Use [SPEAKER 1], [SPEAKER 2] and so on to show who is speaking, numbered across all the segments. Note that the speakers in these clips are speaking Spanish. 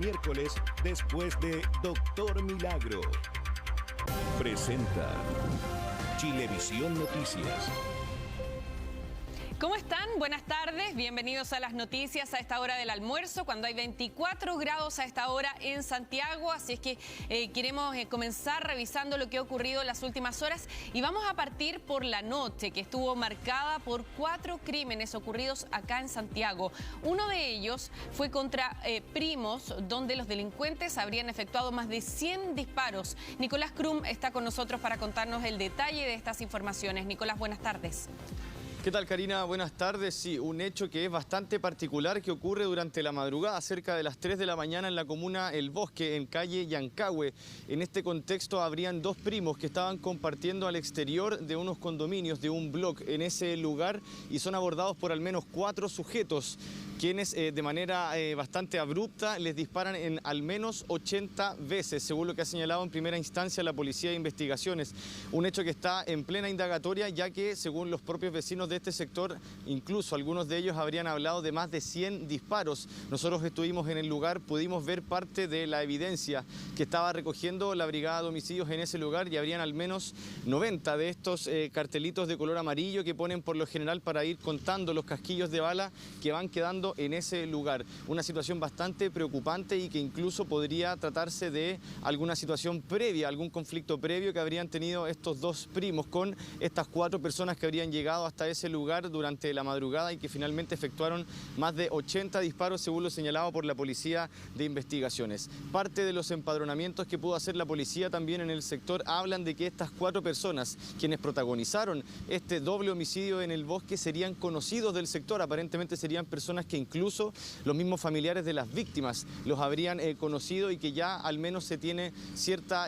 [SPEAKER 1] miércoles después de Doctor Milagro. Presenta Chilevisión Noticias.
[SPEAKER 2] ¿Cómo están? Buenas tardes, bienvenidos a las noticias a esta hora del almuerzo, cuando hay 24 grados a esta hora en Santiago, así es que queremos comenzar revisando lo que ha ocurrido en las últimas horas y vamos a partir por la noche, que estuvo marcada por 4 crímenes ocurridos acá en Santiago. Uno de ellos fue contra primos, donde los delincuentes habrían efectuado más de 100 disparos. Nicolás Krum está con nosotros para contarnos el detalle de estas informaciones. Nicolás, buenas tardes.
[SPEAKER 3] ¿Qué tal, Karina? Buenas tardes. Sí, un hecho que es bastante particular que ocurre durante la madrugada, cerca de las 3 de la mañana en la comuna El Bosque, en calle Yancahue. En este contexto habrían 2 primos que estaban compartiendo al exterior de unos condominios, de un bloque en ese lugar, y son abordados por al menos 4 sujetos, quienes de manera bastante abrupta les disparan en al menos 80 veces, según lo que ha señalado en primera instancia la Policía de Investigaciones. Un hecho que está en plena indagatoria, ya que según los propios vecinos de este sector, incluso algunos de ellos habrían hablado de más de 100 disparos. Nosotros estuvimos en el lugar, pudimos ver parte de la evidencia que estaba recogiendo la Brigada de Homicidios en ese lugar, y habrían al menos 90 de estos cartelitos de color amarillo que ponen por lo general para ir contando los casquillos de bala que van quedando en ese lugar. Una situación bastante preocupante y que incluso podría tratarse de alguna situación previa, algún conflicto previo que habrían tenido estos 2 primos con estas 4 personas que habrían llegado hasta ese lugar durante la madrugada y que finalmente efectuaron más de 80 disparos, según lo señalado por la Policía de Investigaciones. Parte de los empadronamientos que pudo hacer la policía también en el sector hablan de que estas 4 personas, quienes protagonizaron este doble homicidio en El Bosque, serían conocidos del sector. Aparentemente serían personas que incluso los mismos familiares de las víctimas los habrían conocido, y que ya al menos se tiene cierta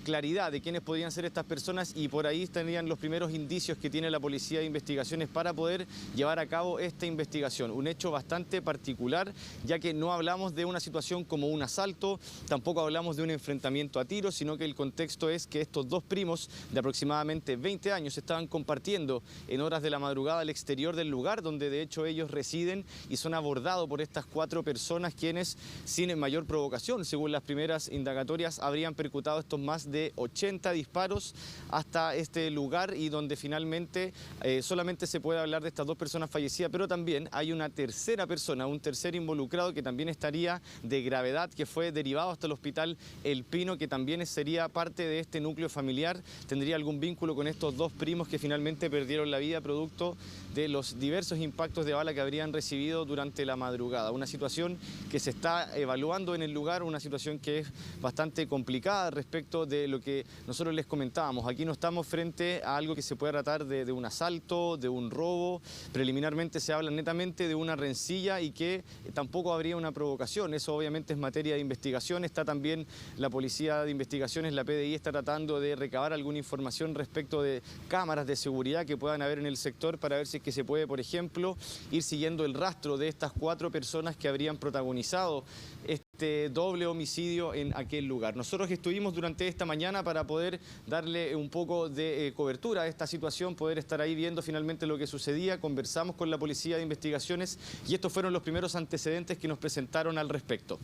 [SPEAKER 3] claridad de quiénes podrían ser estas personas, y por ahí estarían los primeros indicios que tiene la Policía de Investigaciones para poder llevar a cabo esta investigación. Un hecho bastante particular, ya que no hablamos de una situación como un asalto, tampoco hablamos de un enfrentamiento a tiros, sino que el contexto es que estos 2 primos de aproximadamente 20 años estaban compartiendo en horas de la madrugada al exterior del lugar donde de hecho ellos residen, y son abordados por estas 4 personas, quienes sin mayor provocación, según las primeras indagatorias, habrían percutado estos más de 80 disparos hasta este lugar, y donde finalmente solamente se puede hablar de estas 2 personas fallecidas, pero también hay una tercera persona, un tercer involucrado que también estaría de gravedad, que fue derivado hasta el hospital El Pino, que también sería parte de este núcleo familiar, tendría algún vínculo con estos 2 primos que finalmente perdieron la vida producto de los diversos impactos de bala que habrían recibido durante la madrugada. Una situación que se está evaluando en el lugar, una situación que es bastante complicada respecto de lo que nosotros les comentábamos. Aquí no estamos frente a algo que se pueda tratar de un asalto, de un robo. Preliminarmente se habla netamente de una rencilla y que tampoco habría una provocación. Eso obviamente es materia de investigación. Está también la Policía de Investigaciones, la PDI, está tratando de recabar alguna información respecto de cámaras de seguridad que puedan haber en el sector para ver si es que se puede, por ejemplo, ir siguiendo el rastro de estas 4 personas que habrían protagonizado este doble homicidio en aquel lugar. Nosotros estuvimos durante esta mañana para poder darle un poco de cobertura a esta situación, poder estar ahí viendo finalmente lo que sucedía. Conversamos con la Policía de Investigaciones y estos fueron los primeros antecedentes que nos presentaron al respecto.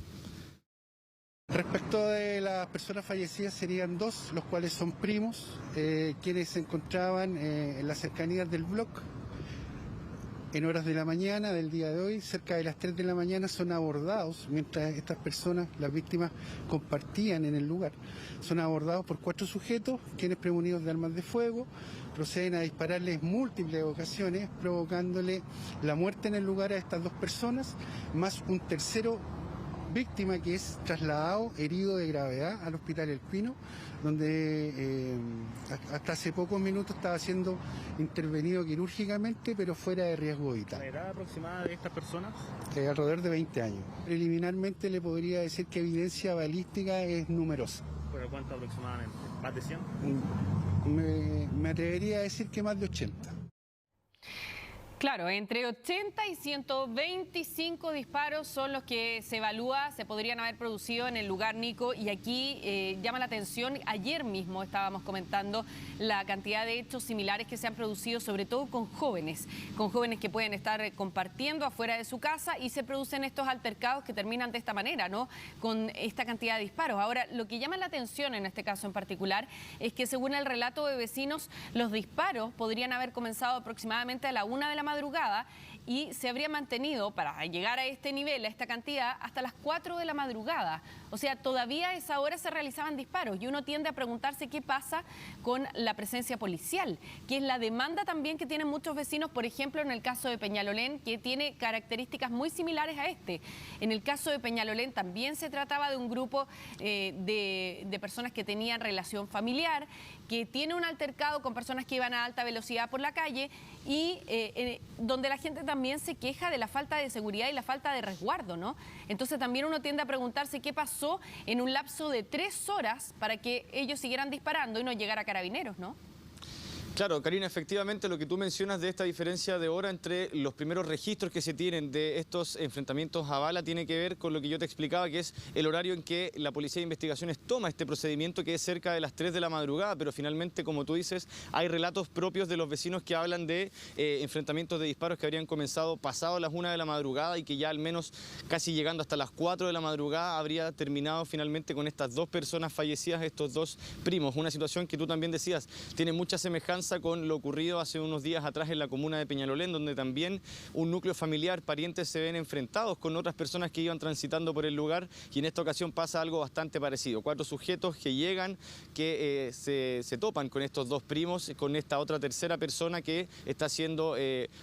[SPEAKER 4] Respecto de las personas fallecidas, serían 2, los cuales son primos, quienes se encontraban en las cercanías del bloque. En horas de la mañana del día de hoy, cerca de las 3 de la mañana, son abordados, mientras estas personas, las víctimas, compartían en el lugar. Son abordados por 4 sujetos, quienes premunidos de armas de fuego, proceden a dispararles múltiples ocasiones, provocándole la muerte en el lugar a estas 2 personas, más un tercero víctima que es trasladado herido de gravedad al hospital El Pino, donde hasta hace pocos minutos estaba siendo intervenido quirúrgicamente, pero fuera de riesgo vital.
[SPEAKER 5] ¿La edad aproximada de estas personas?
[SPEAKER 4] Alrededor de 20 años. Preliminarmente le podría decir que evidencia balística es numerosa.
[SPEAKER 5] ¿Pero cuánto aproximadamente? ¿Más de 100?
[SPEAKER 4] Me atrevería a decir que más de 80.
[SPEAKER 2] Claro, entre 80 y 125 disparos son los que se evalúa, se podrían haber producido en el lugar, Nico, y aquí llama la atención, ayer mismo estábamos comentando la cantidad de hechos similares que se han producido, sobre todo con jóvenes que pueden estar compartiendo afuera de su casa y se producen estos altercados que terminan de esta manera, ¿no? Con esta cantidad de disparos. Ahora, lo que llama la atención en este caso en particular es que según el relato de vecinos, los disparos podrían haber comenzado aproximadamente a la 1 de la madrugada y se habría mantenido para llegar a este nivel, a esta cantidad, hasta las 4 de la madrugada. O sea, todavía a esa hora se realizaban disparos y uno tiende a preguntarse qué pasa con la presencia policial, que es la demanda también que tienen muchos vecinos, por ejemplo, en el caso de Peñalolén, que tiene características muy similares a este. En el caso de Peñalolén también se trataba de un grupo de personas que tenían relación familiar, que tiene un altercado con personas que iban a alta velocidad por la calle y donde la gente también se queja de la falta de seguridad y la falta de resguardo, ¿no? Entonces también uno tiende a preguntarse qué pasó en un lapso de 3 horas para que ellos siguieran disparando y no llegara a Carabineros, ¿no?
[SPEAKER 3] Claro, Karina, efectivamente lo que tú mencionas de esta diferencia de hora entre los primeros registros que se tienen de estos enfrentamientos a bala tiene que ver con lo que yo te explicaba, que es el horario en que la Policía de Investigaciones toma este procedimiento, que es cerca de las 3 de la madrugada, pero finalmente, como tú dices, hay relatos propios de los vecinos que hablan de enfrentamientos de disparos que habrían comenzado pasado las 1 de la madrugada y que ya al menos casi llegando hasta las 4 de la madrugada habría terminado finalmente con estas 2 personas fallecidas, estos 2 primos. Una situación que tú también decías, tiene mucha semejanza con lo ocurrido hace unos días atrás en la comuna de Peñalolén, donde también un núcleo familiar, parientes se ven enfrentados con otras personas que iban transitando por el lugar y en esta ocasión pasa algo bastante parecido. 4 sujetos que llegan, que se topan con estos 2 primos, con esta otra tercera persona que está siendo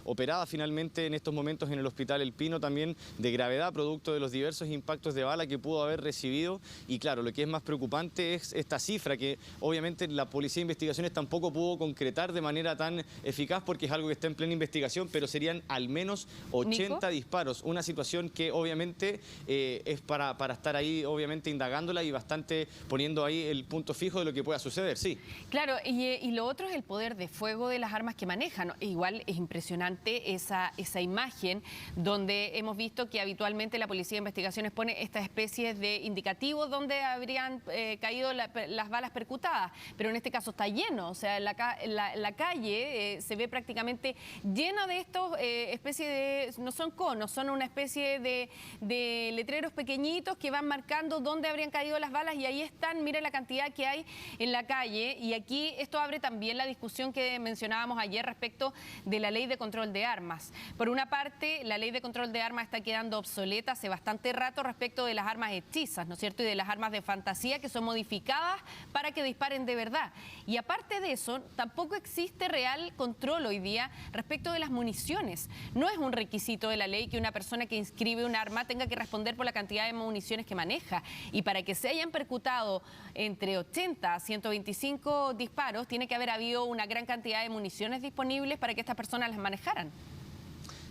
[SPEAKER 3] operada finalmente en estos momentos en el Hospital El Pino, también de gravedad, producto de los diversos impactos de bala que pudo haber recibido. Y claro, lo que es más preocupante es esta cifra que obviamente la Policía de Investigaciones tampoco pudo concretar de manera tan eficaz porque es algo que está en plena investigación, pero serían al menos 80
[SPEAKER 2] Nico,
[SPEAKER 3] disparos. Una situación que obviamente es para estar ahí obviamente indagándola y bastante poniendo ahí el punto fijo de lo que pueda suceder, sí.
[SPEAKER 2] Claro, y lo otro es el poder de fuego de las armas que manejan, ¿no? Igual es impresionante esa imagen donde hemos visto que habitualmente la Policía de Investigaciones pone esta especie de indicativos donde habrían caído las balas percutadas, pero en este caso está lleno, o sea, la calle se ve prácticamente llena de estos especies de, no son conos, son una especie de letreros pequeñitos que van marcando dónde habrían caído las balas y ahí están, mire la cantidad que hay en la calle. Y aquí esto abre también la discusión que mencionábamos ayer respecto de la ley de control de armas. Por una parte, la ley de control de armas está quedando obsoleta hace bastante rato respecto de las armas hechizas, ¿no es cierto? Y de las armas de fantasía que son modificadas para que disparen de verdad. Y aparte de eso, tampoco existe real control hoy día respecto de las municiones. No es un requisito de la ley que una persona que inscribe un arma tenga que responder por la cantidad de municiones que maneja. Y para que se hayan percutado entre 80 a 125 disparos, tiene que haber habido una gran cantidad de municiones disponibles para que estas personas las manejaran.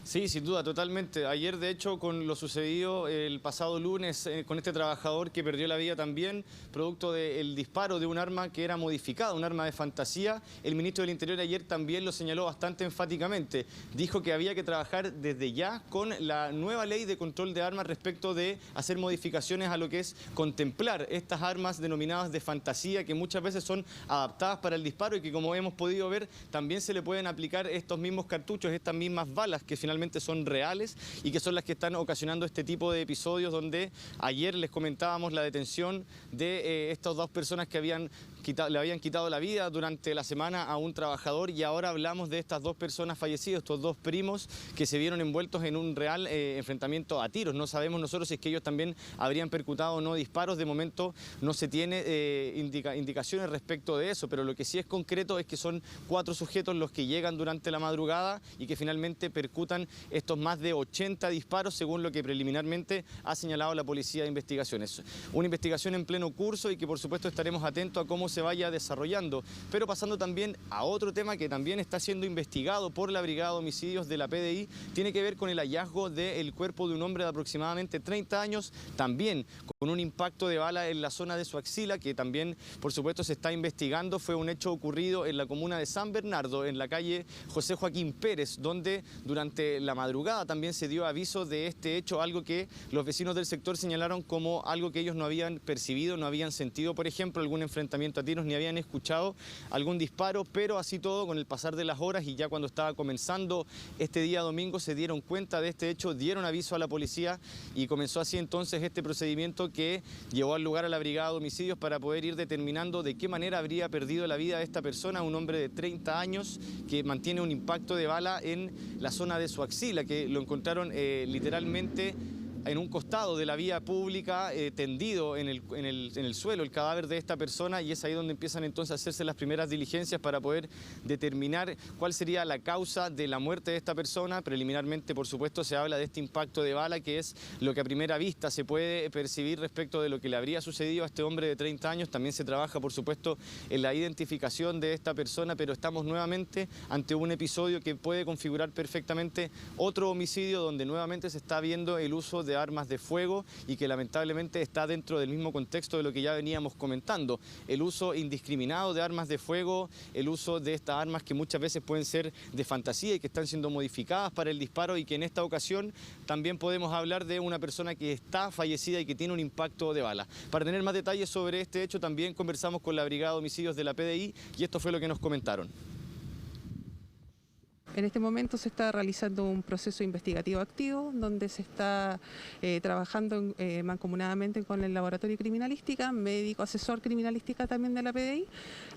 [SPEAKER 3] Sí, sin duda, totalmente. Ayer, de hecho, con lo sucedido el pasado lunes con este trabajador que perdió la vida también, producto del disparo de un arma que era modificada, un arma de fantasía, el ministro del Interior ayer también lo señaló bastante enfáticamente. Dijo que había que trabajar desde ya con la nueva ley de control de armas respecto de hacer modificaciones a lo que es contemplar estas armas denominadas de fantasía que muchas veces son adaptadas para el disparo y que, como hemos podido ver, también se le pueden aplicar estos mismos cartuchos, estas mismas balas que finalmente son reales y que son las que están ocasionando este tipo de episodios donde ayer les comentábamos la detención de estas 2 personas que le habían quitado la vida durante la semana a un trabajador y ahora hablamos de estas 2 personas fallecidas, estos 2 primos que se vieron envueltos en un real enfrentamiento a tiros. No sabemos nosotros si es que ellos también habrían percutado o no disparos, de momento no se tiene indicaciones respecto de eso, pero lo que sí es concreto es que son 4 sujetos los que llegan durante la madrugada y que finalmente percutan estos más de 80 disparos, según lo que preliminarmente ha señalado la Policía de Investigaciones. Una investigación en pleno curso y que por supuesto estaremos atentos a cómo se vaya desarrollando. Pero pasando también a otro tema que también está siendo investigado por la Brigada de Homicidios de la PDI, tiene que ver con el hallazgo del cuerpo de un hombre de aproximadamente 30 años, también con un impacto de bala en la zona de su axila, que también, por supuesto, se está investigando. Fue un hecho ocurrido en la comuna de San Bernardo, en la calle José Joaquín Pérez, donde durante la madrugada también se dio aviso de este hecho, algo que los vecinos del sector señalaron como algo que ellos no habían percibido, no habían sentido, por ejemplo, algún enfrentamiento a tiros, ni habían escuchado algún disparo, pero así todo, con el pasar de las horas y ya cuando estaba comenzando este día domingo, se dieron cuenta de este hecho, dieron aviso a la policía y comenzó así entonces este procedimiento que llevó al lugar a la Brigada de Homicidios para poder ir determinando de qué manera habría perdido la vida esta persona, un hombre de 30 años que mantiene un impacto de bala en la zona de su axila, que lo encontraron literalmente en un costado de la vía pública, tendido en el suelo, el cadáver de esta persona, y es ahí donde empiezan entonces a hacerse las primeras diligencias para poder determinar cuál sería la causa de la muerte de esta persona. Preliminarmente, por supuesto, se habla de este impacto de bala, que es lo que a primera vista se puede percibir respecto de lo que le habría sucedido a este hombre de 30 años. También se trabaja, por supuesto, en la identificación de esta persona, pero estamos nuevamente ante un episodio que puede configurar perfectamente otro homicidio, donde nuevamente se está viendo el uso de armas de fuego y que lamentablemente está dentro del mismo contexto de lo que ya veníamos comentando. El uso indiscriminado de armas de fuego, el uso de estas armas que muchas veces pueden ser de fantasía y que están siendo modificadas para el disparo, y que en esta ocasión también podemos hablar de una persona que está fallecida y que tiene un impacto de bala. Para tener más detalles sobre este hecho también conversamos con la Brigada de Homicidios de la PDI y esto fue lo que nos comentaron.
[SPEAKER 6] En este momento se está realizando un proceso investigativo activo donde se está trabajando mancomunadamente con el laboratorio de criminalística, médico asesor criminalística también de la PDI,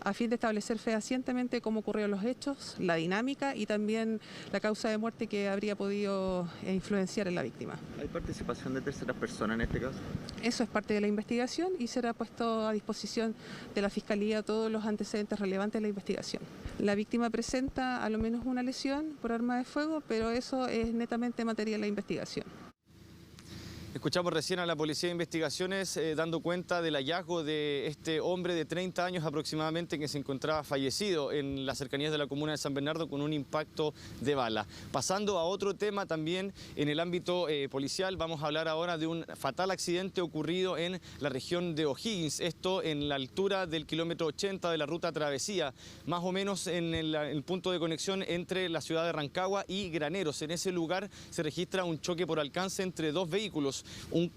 [SPEAKER 6] a fin de establecer fehacientemente cómo ocurrieron los hechos, la dinámica y también la causa de muerte que habría podido influenciar en la víctima.
[SPEAKER 7] ¿Hay participación de terceras personas en este caso?
[SPEAKER 6] Eso es parte de la investigación y será puesto a disposición de la Fiscalía todos los antecedentes relevantes de la investigación. La víctima presenta a lo menos una lesión por arma de fuego, pero eso es netamente materia de la investigación.
[SPEAKER 3] Escuchamos recién a la Policía de Investigaciones dando cuenta del hallazgo de este hombre de 30 años aproximadamente que se encontraba fallecido en las cercanías de la comuna de San Bernardo con un impacto de bala. Pasando a otro tema también en el ámbito policial, vamos a hablar ahora de un fatal accidente ocurrido en la región de O'Higgins, esto en la altura del kilómetro 80 de la ruta Travesía, más o menos en el punto de conexión entre la ciudad de Rancagua y Graneros. En ese lugar se registra un choque por alcance entre dos vehículos,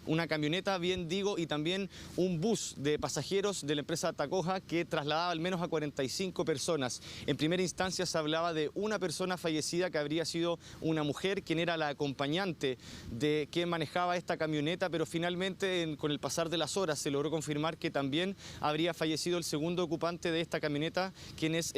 [SPEAKER 3] una camioneta, bien digo, y también un bus de pasajeros de la empresa Tacoja que trasladaba al menos a 45 personas. En primera instancia se hablaba de una persona fallecida que habría sido una mujer, quien era la acompañante de quien manejaba esta camioneta, pero finalmente con el pasar de las horas se logró confirmar que también habría fallecido el segundo ocupante de esta camioneta, quienes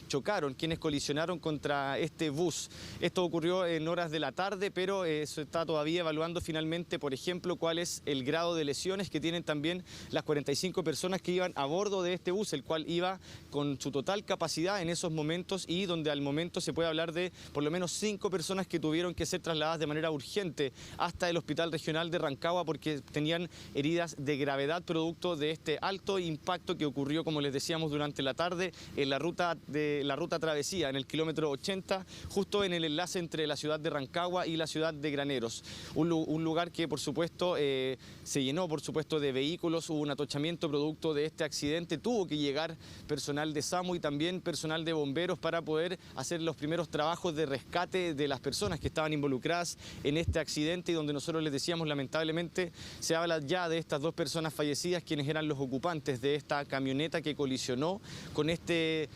[SPEAKER 3] chocaron, quienes colisionaron contra este bus. Esto ocurrió en horas de la tarde, pero se está todavía evaluando finalmente, por ejemplo, cuál es el grado de lesiones que tienen también las 45 personas que iban a bordo de este bus, el cual iba con su total capacidad en esos momentos y donde al momento se puede hablar de por lo menos 5 personas que tuvieron que ser trasladadas de manera urgente hasta el Hospital Regional de Rancagua porque tenían heridas de gravedad producto de este alto impacto que ocurrió, como les decíamos, durante la tarde en la ruta Travesía, en el kilómetro 80, justo en el enlace entre la ciudad de Rancagua y la ciudad de Graneros. Un lugar que, por supuesto, se llenó, por supuesto, de vehículos, hubo un atochamiento producto de este accidente, tuvo que llegar personal de SAMU y también personal de bomberos para poder hacer los primeros trabajos de rescate de las personas que estaban involucradas en este accidente y donde nosotros les decíamos, lamentablemente, se habla ya de estas dos personas fallecidas, quienes eran los ocupantes de esta camioneta que colisionó con este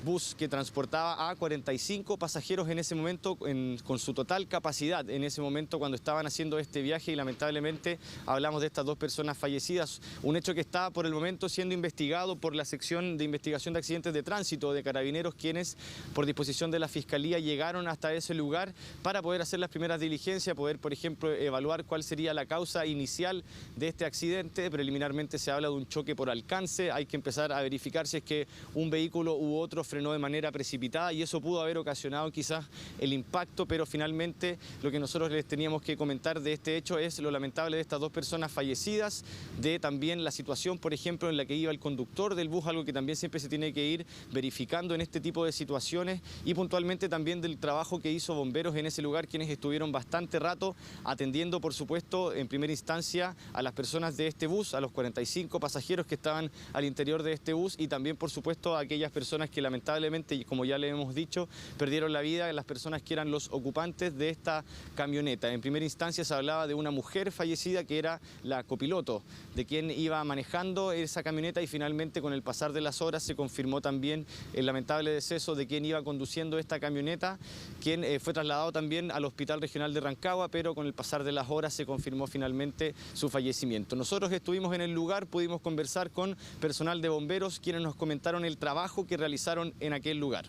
[SPEAKER 3] bus que transportaba a 45 pasajeros en ese momento, con su total capacidad en ese momento cuando estaban haciendo este viaje, y lamentablemente hablamos de estas dos personas fallecidas. Un hecho que está por el momento siendo investigado por la sección de investigación de accidentes de tránsito de Carabineros, quienes por disposición de la Fiscalía llegaron hasta ese lugar para poder hacer las primeras diligencias, poder, por ejemplo, evaluar cuál sería la causa inicial de este accidente. Preliminarmente se habla de un choque por alcance, hay que empezar a verificar si es que un vehículo u otro frenó de manera precipitada y eso pudo haber ocasionado quizás el impacto, pero finalmente lo que nosotros les teníamos que comentar de este hecho es lo lamentable de estas dos personas fallecidas, de también la situación, por ejemplo, en la que iba el conductor del bus, algo que también siempre se tiene que ir verificando en este tipo de situaciones, y puntualmente también del trabajo que hizo bomberos en ese lugar, quienes estuvieron bastante rato atendiendo, por supuesto, en primera instancia a las personas de este bus, a los 45 pasajeros que estaban al interior de este bus, y también, por supuesto, a aquellas personas que lamentablemente, como ya le hemos dicho, perdieron la vida, las personas que eran los ocupantes de esta camioneta. En primera instancia se hablaba de una mujer fallecida que era la copiloto de quien iba manejando esa camioneta, y finalmente con el pasar de las horas se confirmó también el lamentable deceso de quien iba conduciendo esta camioneta, quien fue trasladado también al Hospital Regional de Rancagua, pero con el pasar de las horas se confirmó finalmente su fallecimiento. Nosotros estuvimos en el lugar, pudimos conversar con personal de bomberos, quienes nos comentaron el trabajo que realizaron en aquel lugar.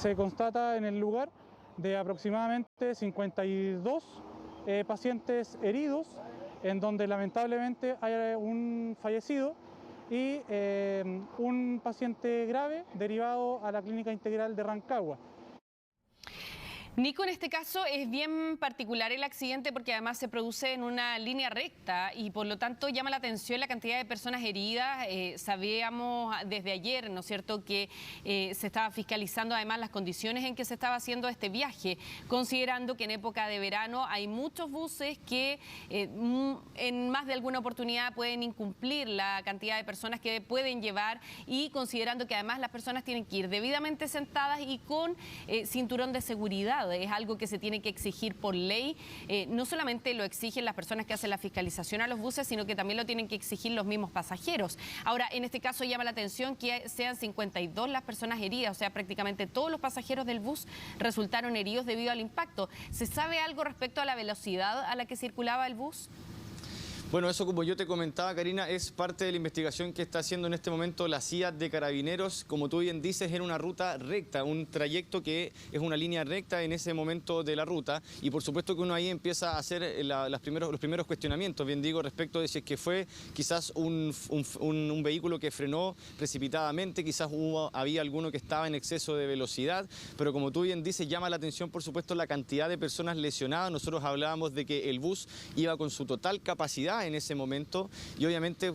[SPEAKER 8] Se constata en el lugar de aproximadamente 52 pacientes heridos, en donde lamentablemente hay un fallecido y un paciente grave derivado a la Clínica Integral de Rancagua.
[SPEAKER 2] Nico, en este caso es bien particular el accidente porque además se produce en una línea recta y por lo tanto llama la atención la cantidad de personas heridas. Sabíamos desde ayer, ¿no es cierto?, que se estaba fiscalizando además las condiciones en que se estaba haciendo este viaje, considerando que en época de verano hay muchos buses que en más de alguna oportunidad pueden incumplir la cantidad de personas que pueden llevar, y considerando que además las personas tienen que ir debidamente sentadas y con cinturón de seguridad. Es algo que se tiene que exigir por ley. No solamente lo exigen las personas que hacen la fiscalización a los buses, sino que también lo tienen que exigir los mismos pasajeros. Ahora, en este caso llama la atención que sean 52 las personas heridas, o sea, prácticamente todos los pasajeros del bus resultaron heridos debido al impacto. ¿Se sabe algo respecto a la velocidad a la que circulaba el bus?
[SPEAKER 3] Bueno, eso, como yo te comentaba, Karina, es parte de la investigación que está haciendo en este momento la CIA de Carabineros. Como tú bien dices, era una ruta recta, un trayecto que es una línea recta en ese momento de la ruta, y por supuesto que uno ahí empieza a hacer los primeros cuestionamientos, bien digo, respecto de si es que fue quizás un vehículo que frenó precipitadamente, quizás había alguno que estaba en exceso de velocidad, pero como tú bien dices, llama la atención, por supuesto, la cantidad de personas lesionadas. Nosotros hablábamos de que el bus iba con su total capacidad en ese momento, y obviamente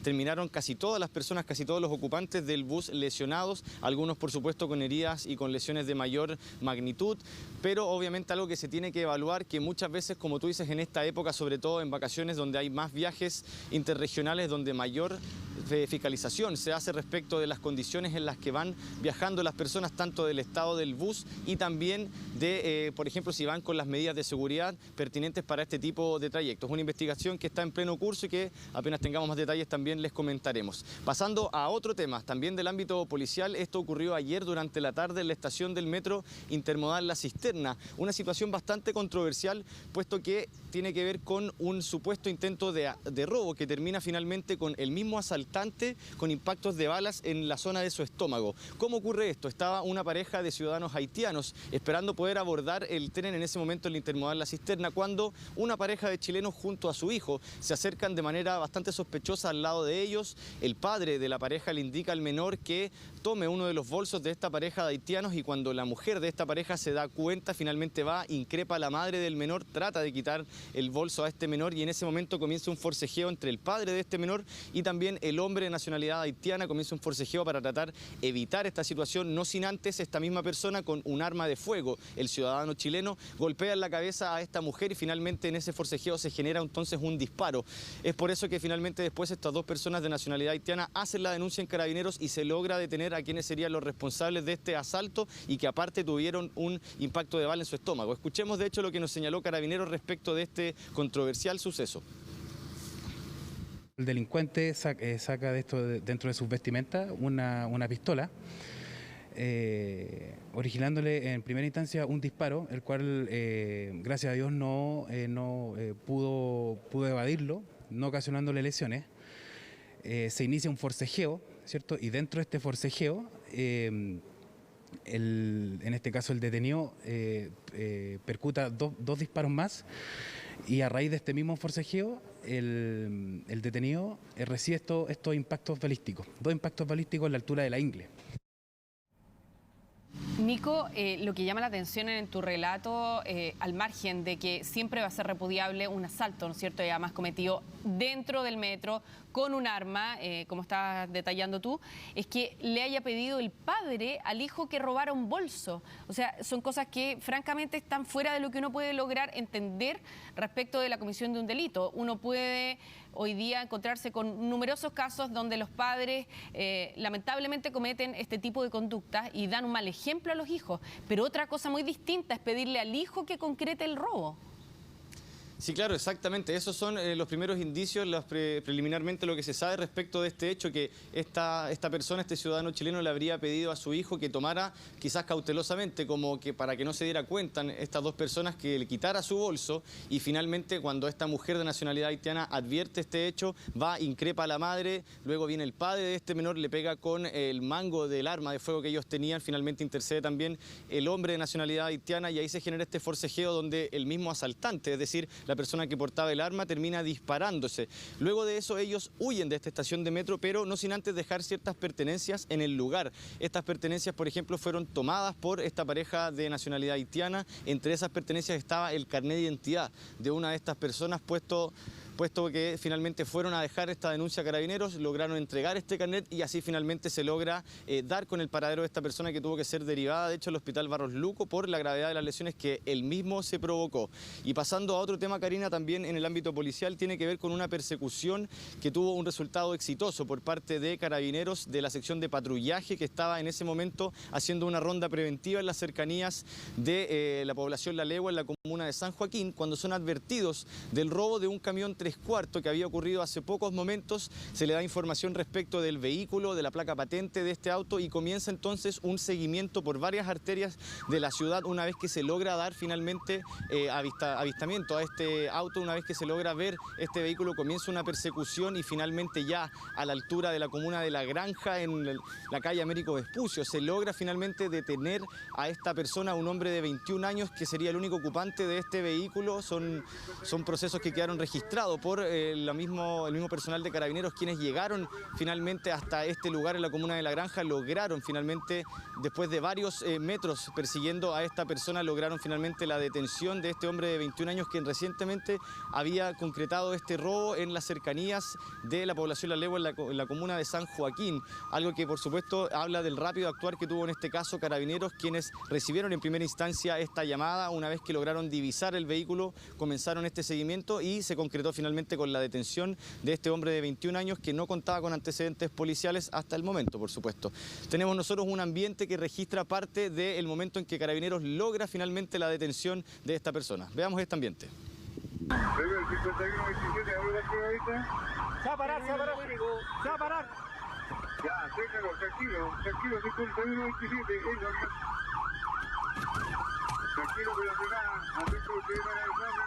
[SPEAKER 3] terminaron casi todas las personas, casi todos los ocupantes del bus lesionados, algunos por supuesto con heridas y con lesiones de mayor magnitud, pero obviamente algo que se tiene que evaluar, que muchas veces, como tú dices, en esta época, sobre todo en vacaciones donde hay más viajes interregionales, donde mayor fiscalización se hace respecto de las condiciones en las que van viajando las personas, tanto del estado del bus y también de, por ejemplo, si van con las medidas de seguridad pertinentes para este tipo de trayectos. Una investigación que está en pleno curso y que apenas tengamos más detalles también les comentaremos. Pasando a otro tema, también del ámbito policial, esto ocurrió ayer durante la tarde en la estación del metro intermodal La Cisterna. Una situación bastante controversial, puesto que tiene que ver con un supuesto intento de robo que termina finalmente con el mismo asaltante con impactos de balas en la zona de su estómago. ¿Cómo ocurre esto? Estaba una pareja de ciudadanos haitianos esperando poder abordar el tren en ese momento en la intermodal La Cisterna, cuando una pareja de chilenos junto a su hijo se acercan de manera bastante sospechosa al lado de ellos. El padre de la pareja le indica al menor que tome uno de los bolsos de esta pareja de haitianos, y cuando la mujer de esta pareja se da cuenta, finalmente va, increpa a la madre del menor, trata de quitar el bolso a este menor, y en ese momento comienza un forcejeo entre el padre de este menor y también el hombre de nacionalidad haitiana. Comienza un forcejeo para tratar de evitar esta situación, no sin antes esta misma persona con un arma de fuego, el ciudadano chileno, golpea en la cabeza a esta mujer, y finalmente en ese forcejeo se genera entonces un disparo. Es por eso que finalmente después estas dos personas de nacionalidad haitiana hacen la denuncia en Carabineros y se logra detener a quienes serían los responsables de este asalto, y que aparte tuvieron un impacto de bala en su estómago. Escuchemos de hecho lo que nos señaló Carabineros respecto de este controversial suceso.
[SPEAKER 9] El delincuente saca de esto, dentro de sus vestimentas, una pistola, originándole en primera instancia un disparo, el cual gracias a Dios no pudo evadirlo, no ocasionándole lesiones. Se inicia un forcejeo, ¿cierto? Y dentro de este forcejeo, en este caso el detenido percuta dos disparos más, y a raíz de este mismo forcejeo el detenido recibe estos impactos balísticos, 2 impactos balísticos a la altura de la ingle.
[SPEAKER 2] Nico, lo que llama la atención en tu relato, al margen de que siempre va a ser repudiable un asalto, ¿no es cierto?, y además cometido dentro del metro con un arma, como estás detallando tú, es que le haya pedido el padre al hijo que robara un bolso. O sea, son cosas que francamente están fuera de lo que uno puede lograr entender respecto de la comisión de un delito. Uno puede hoy día encontrarse con numerosos casos donde los padres lamentablemente cometen este tipo de conductas y dan un mal ejemplo a los hijos. Pero otra cosa muy distinta es pedirle al hijo que concrete el robo.
[SPEAKER 3] Sí, claro, exactamente. Esos son los primeros indicios, preliminarmente lo que se sabe respecto de este hecho, que esta persona, este ciudadano chileno, le habría pedido a su hijo que tomara, quizás cautelosamente, como que para que no se diera cuenta estas dos personas, que le quitara su bolso, y finalmente cuando esta mujer de nacionalidad haitiana advierte este hecho, va, increpa a la madre, luego viene el padre de este menor, le pega con el mango del arma de fuego que ellos tenían, finalmente intercede también el hombre de nacionalidad haitiana y ahí se genera este forcejeo donde el mismo asaltante, es decir, la persona que portaba el arma, termina disparándose. Luego de eso ellos huyen de esta estación de metro, pero no sin antes dejar ciertas pertenencias en el lugar. Estas pertenencias, por ejemplo, fueron tomadas por esta pareja de nacionalidad haitiana. Entre esas pertenencias estaba el carnet de identidad de una de estas personas, puesto que finalmente fueron a dejar esta denuncia a Carabineros, lograron entregar este carnet y así finalmente se logra dar con el paradero de esta persona, que tuvo que ser derivada, de hecho, al Hospital Barros Luco por la gravedad de las lesiones que él mismo se provocó. Y pasando a otro tema, Karina, también en el ámbito policial, tiene que ver con una persecución que tuvo un resultado exitoso por parte de Carabineros de la sección de patrullaje que estaba en ese momento haciendo una ronda preventiva en las cercanías de la población La Legua, en la comuna de San Joaquín, cuando son advertidos del robo de un camión 3/4 que había ocurrido hace pocos momentos. Se le da información respecto del vehículo, de la placa patente de este auto y comienza entonces un seguimiento por varias arterias de la ciudad una vez que se logra dar finalmente avistamiento a este auto, una vez que se logra ver este vehículo, comienza una persecución y finalmente ya a la altura de la comuna de La Granja, en la calle Américo Vespucio, se logra finalmente detener a esta persona, un hombre de 21 años que sería el único ocupante de este vehículo. Son procesos que quedaron registrados por el mismo personal de Carabineros, quienes llegaron finalmente hasta este lugar en la comuna de La Granja, lograron finalmente, después de varios metros persiguiendo a esta persona, lograron finalmente la detención de este hombre de 21 años, quien recientemente había concretado este robo en las cercanías de la población La Legua, en la comuna de San Joaquín, algo que por supuesto habla del rápido actuar que tuvo en este caso Carabineros, quienes recibieron en primera instancia esta llamada, una vez que lograron divisar el vehículo, comenzaron este seguimiento y se concretó finalmente con la detención de este hombre de 21 años que no contaba con antecedentes policiales hasta el momento, por supuesto. Tenemos nosotros un ambiente que registra parte del momento en que Carabineros logra finalmente la detención de esta persona. Veamos este ambiente.
[SPEAKER 10] Se va a parar, se va a parar, se va a parar. Ya, déjalo, tranquilo, 5127, tranquilo que la llegada, atento que viene el examen,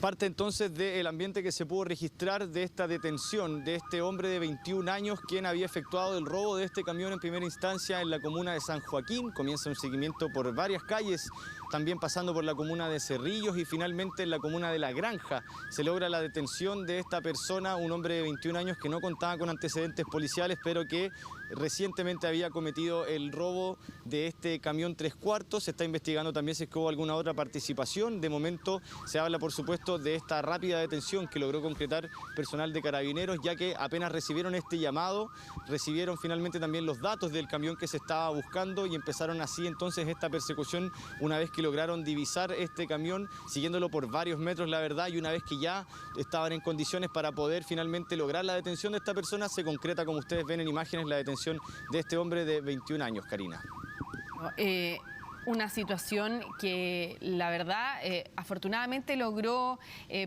[SPEAKER 3] Parte entonces del ambiente que se pudo registrar de esta detención de este hombre de 21 años quien había efectuado el robo de este camión en primera instancia en la comuna de San Joaquín. Comienza un seguimiento por varias calles, también pasando por la comuna de Cerrillos y finalmente en la comuna de La Granja. Se logra la detención de esta persona, un hombre de 21 años que no contaba con antecedentes policiales, pero que recientemente había cometido el robo de este camión 3/4. Se está investigando también si es que hubo alguna otra participación. De momento se habla, por supuesto, de esta rápida detención que logró concretar personal de Carabineros, ya que apenas recibieron este llamado, recibieron finalmente también los datos del camión que se estaba buscando y empezaron así entonces esta persecución una vez que lograron divisar este camión, siguiéndolo por varios metros, la verdad, y una vez que ya estaban en condiciones para poder finalmente lograr la detención de esta persona, se concreta, como ustedes ven en imágenes, la detención de este hombre de 21 años, Karina.
[SPEAKER 2] Una situación que la verdad afortunadamente logró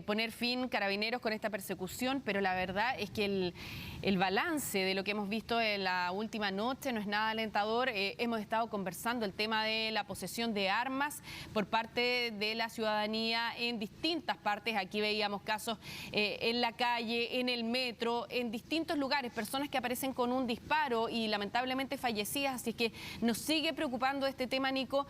[SPEAKER 2] poner fin Carabineros con esta persecución, pero la verdad es que el balance de lo que hemos visto en la última noche no es nada alentador. Hemos estado conversando el tema de la posesión de armas por parte de la ciudadanía en distintas partes. Aquí veíamos casos en la calle, en el metro, en distintos lugares, personas que aparecen con un disparo y lamentablemente fallecidas, así que nos sigue preocupando este tema, Nico.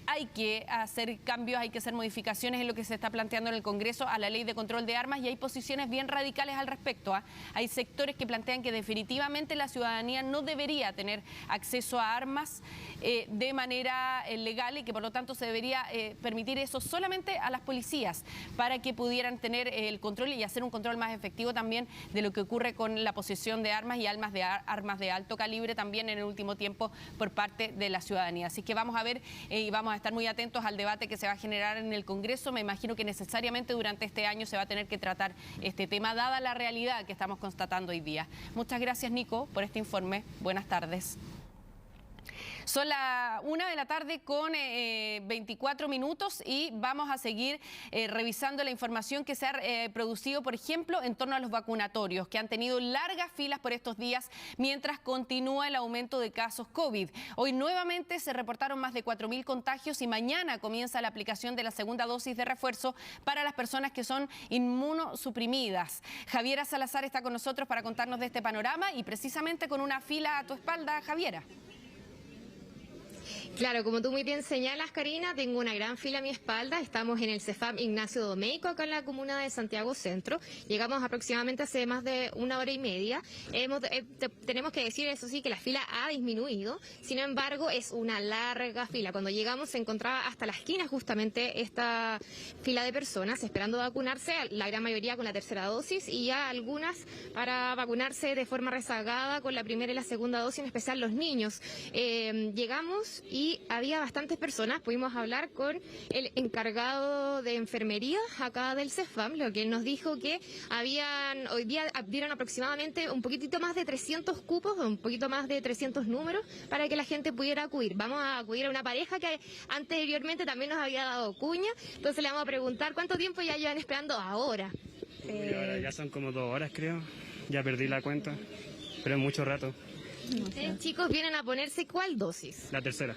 [SPEAKER 2] hay que hacer cambios, hay que hacer modificaciones en lo que se está planteando en el Congreso a la ley de control de armas y hay posiciones bien radicales al respecto. Hay sectores que plantean que definitivamente la ciudadanía no debería tener acceso a armas de manera legal y que por lo tanto se debería permitir eso solamente a las policías para que pudieran tener el control y hacer un control más efectivo también de lo que ocurre con la posesión de armas y armas de alto calibre también en el último tiempo por parte de la ciudadanía. Así que vamos a ver y vamos a estar muy atentos al debate que se va a generar en el Congreso. Me imagino que necesariamente durante este año se va a tener que tratar este tema, dada la realidad que estamos constatando hoy día. Muchas gracias, Nico, por este informe. Buenas tardes. Son las 1 de la tarde con 24 minutos y vamos a seguir revisando la información que se ha producido, por ejemplo, en torno a los vacunatorios, que han tenido largas filas por estos días mientras continúa el aumento de casos COVID. Hoy nuevamente se reportaron más de 4.000 contagios y mañana comienza la aplicación de la segunda dosis de refuerzo para las personas que son inmunosuprimidas. Javiera Salazar está con nosotros para contarnos de este panorama y precisamente con una fila a tu espalda, Javiera.
[SPEAKER 11] Claro, como tú muy bien señalas, Karina, tengo una gran fila a mi espalda. Estamos en el CEFAM Ignacio Domeyko, acá en la comuna de Santiago Centro. Llegamos aproximadamente hace más de 1 hora y media. Tenemos que decir, eso sí, que la fila ha disminuido. Sin embargo, es una larga fila. Cuando llegamos se encontraba hasta la esquina justamente esta fila de personas esperando vacunarse, la gran mayoría con la tercera dosis y ya algunas para vacunarse de forma rezagada con la primera y la segunda dosis, en especial los niños. Llegamos y había bastantes personas. Pudimos hablar con el encargado de enfermería acá del CEFAM, lo que él nos dijo que hoy día dieron aproximadamente un poquitito más de 300 cupos, un poquito más de 300 números para que la gente pudiera acudir. Vamos a acudir a una pareja que anteriormente también nos había dado cuña, entonces le vamos a preguntar cuánto tiempo ya llevan esperando ahora.
[SPEAKER 5] Ahora ya son como 2 horas, creo. Ya perdí la cuenta, pero es mucho rato.
[SPEAKER 11] Ustedes, chicos, vienen a ponerse ¿cuál dosis?
[SPEAKER 5] La tercera.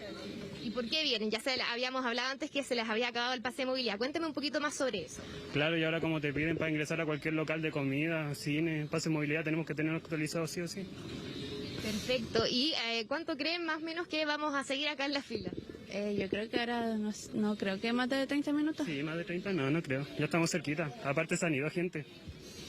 [SPEAKER 11] ¿Y por qué vienen? Ya habíamos hablado antes que se les había acabado el pase de movilidad. Cuénteme un poquito más sobre eso.
[SPEAKER 5] Claro, y ahora como te piden para ingresar a cualquier local de comida, cine, pase de movilidad, tenemos que tenerlo actualizado sí o sí.
[SPEAKER 11] Perfecto. ¿Y cuánto creen más o menos que vamos a seguir acá en la fila?
[SPEAKER 12] Yo creo que ahora no creo que más de 30 minutos.
[SPEAKER 5] Sí, más de 30 no creo. Ya estamos cerquita. Aparte se han ido gente.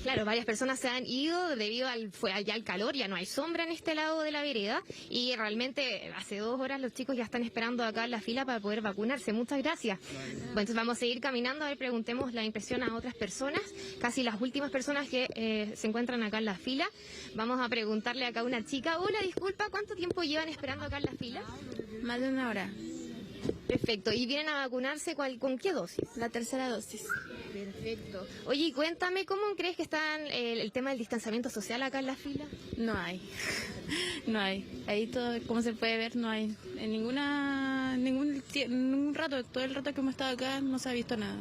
[SPEAKER 11] Claro, varias personas se han ido debido al calor, ya no hay sombra en este lado de la vereda y realmente hace 2 horas los chicos ya están esperando acá en la fila para poder vacunarse. Muchas gracias. Bueno, entonces vamos a seguir caminando, a ver, preguntemos la impresión a otras personas, casi las últimas personas que se encuentran acá en la fila. Vamos a preguntarle acá a una chica. Hola, disculpa, ¿cuánto tiempo llevan esperando acá en la fila?
[SPEAKER 12] Más de 1 hora.
[SPEAKER 11] Perfecto. ¿Y vienen a vacunarse con qué dosis?
[SPEAKER 12] La tercera dosis.
[SPEAKER 11] Perfecto. Oye, cuéntame, ¿cómo crees que está el tema del distanciamiento social acá en la fila?
[SPEAKER 12] No hay. No hay. Ahí todo, como se puede ver, no hay. En ningún rato, todo el rato que hemos estado acá no se ha visto nada.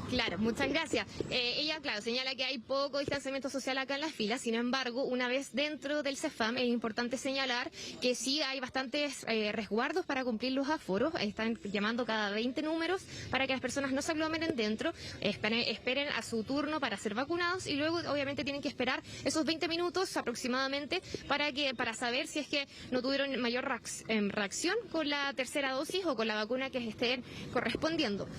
[SPEAKER 11] Claro, muchas gracias. Ella, claro, señala que hay poco distanciamiento social acá en las filas. Sin embargo, una vez dentro del CEFAM es importante señalar que sí hay bastantes resguardos para cumplir los aforos. Están llamando cada 20 números para que las personas no se aglomeren dentro, esperen a su turno para ser vacunados y luego obviamente tienen que esperar esos 20 minutos aproximadamente para saber si es que no tuvieron mayor reacción con la tercera dosis o con la vacuna que estén correspondiendo.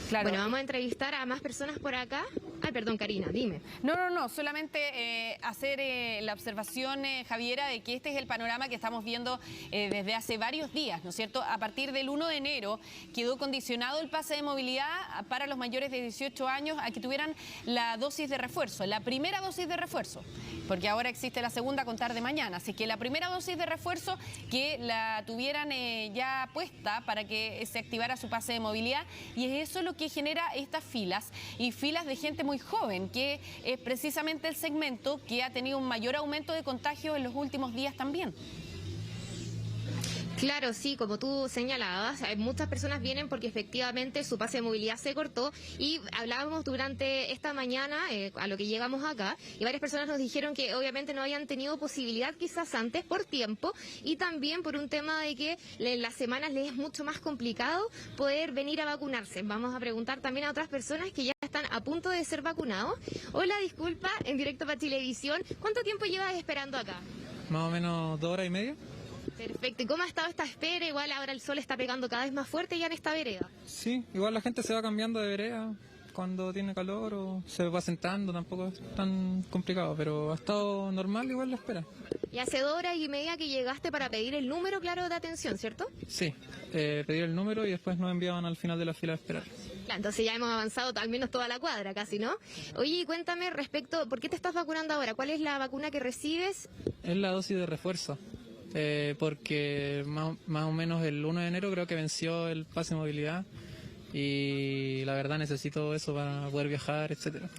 [SPEAKER 2] Claro.
[SPEAKER 11] Bueno, vamos a entrevistar a más personas por acá. Ay, perdón, Karina, dime.
[SPEAKER 2] No, solamente hacer la observación, Javiera, de que este es el panorama que estamos viendo desde hace varios días, ¿no es cierto? A partir del 1 de enero quedó condicionado el pase de movilidad para los mayores de 18 años a que tuvieran la dosis de refuerzo, la primera dosis de refuerzo, porque ahora existe la segunda a contar de mañana, así que la primera dosis de refuerzo que la tuvieran ya puesta para que se activara su pase de movilidad, y es eso lo que genera estas filas y filas de gente muy joven, que es precisamente el segmento que ha tenido un mayor aumento de contagios en los últimos días también.
[SPEAKER 11] Claro, sí, como tú señalabas, muchas personas vienen porque efectivamente su pase de movilidad se cortó y hablábamos durante esta mañana, a lo que llegamos acá, y varias personas nos dijeron que obviamente no habían tenido posibilidad quizás antes por tiempo y también por un tema de que en las semanas les es mucho más complicado poder venir a vacunarse. Vamos a preguntar también a otras personas que ya están a punto de ser vacunados. Hola, disculpa, en directo para Chilevisión, ¿cuánto tiempo llevas esperando acá?
[SPEAKER 13] Más o menos 2 horas y media.
[SPEAKER 11] Perfecto. ¿Y cómo ha estado esta espera? Igual ahora el sol está pegando cada vez más fuerte ya en esta vereda.
[SPEAKER 13] Sí, igual la gente se va cambiando de vereda cuando tiene calor o se va sentando, tampoco es tan complicado, pero ha estado normal igual la espera.
[SPEAKER 11] Y hace 2 horas y media que llegaste para pedir el número, claro, de atención, ¿cierto?
[SPEAKER 13] Sí, pedir el número y después nos enviaban al final de la fila a esperar.
[SPEAKER 11] Claro, entonces ya hemos avanzado al menos toda la cuadra casi, ¿no? Oye, cuéntame respecto, ¿por qué te estás vacunando ahora? ¿Cuál es la vacuna que recibes?
[SPEAKER 13] Es la dosis de refuerzo, porque más o menos el 1 de enero creo que venció el pase de movilidad y la verdad necesito eso para poder viajar, etcétera.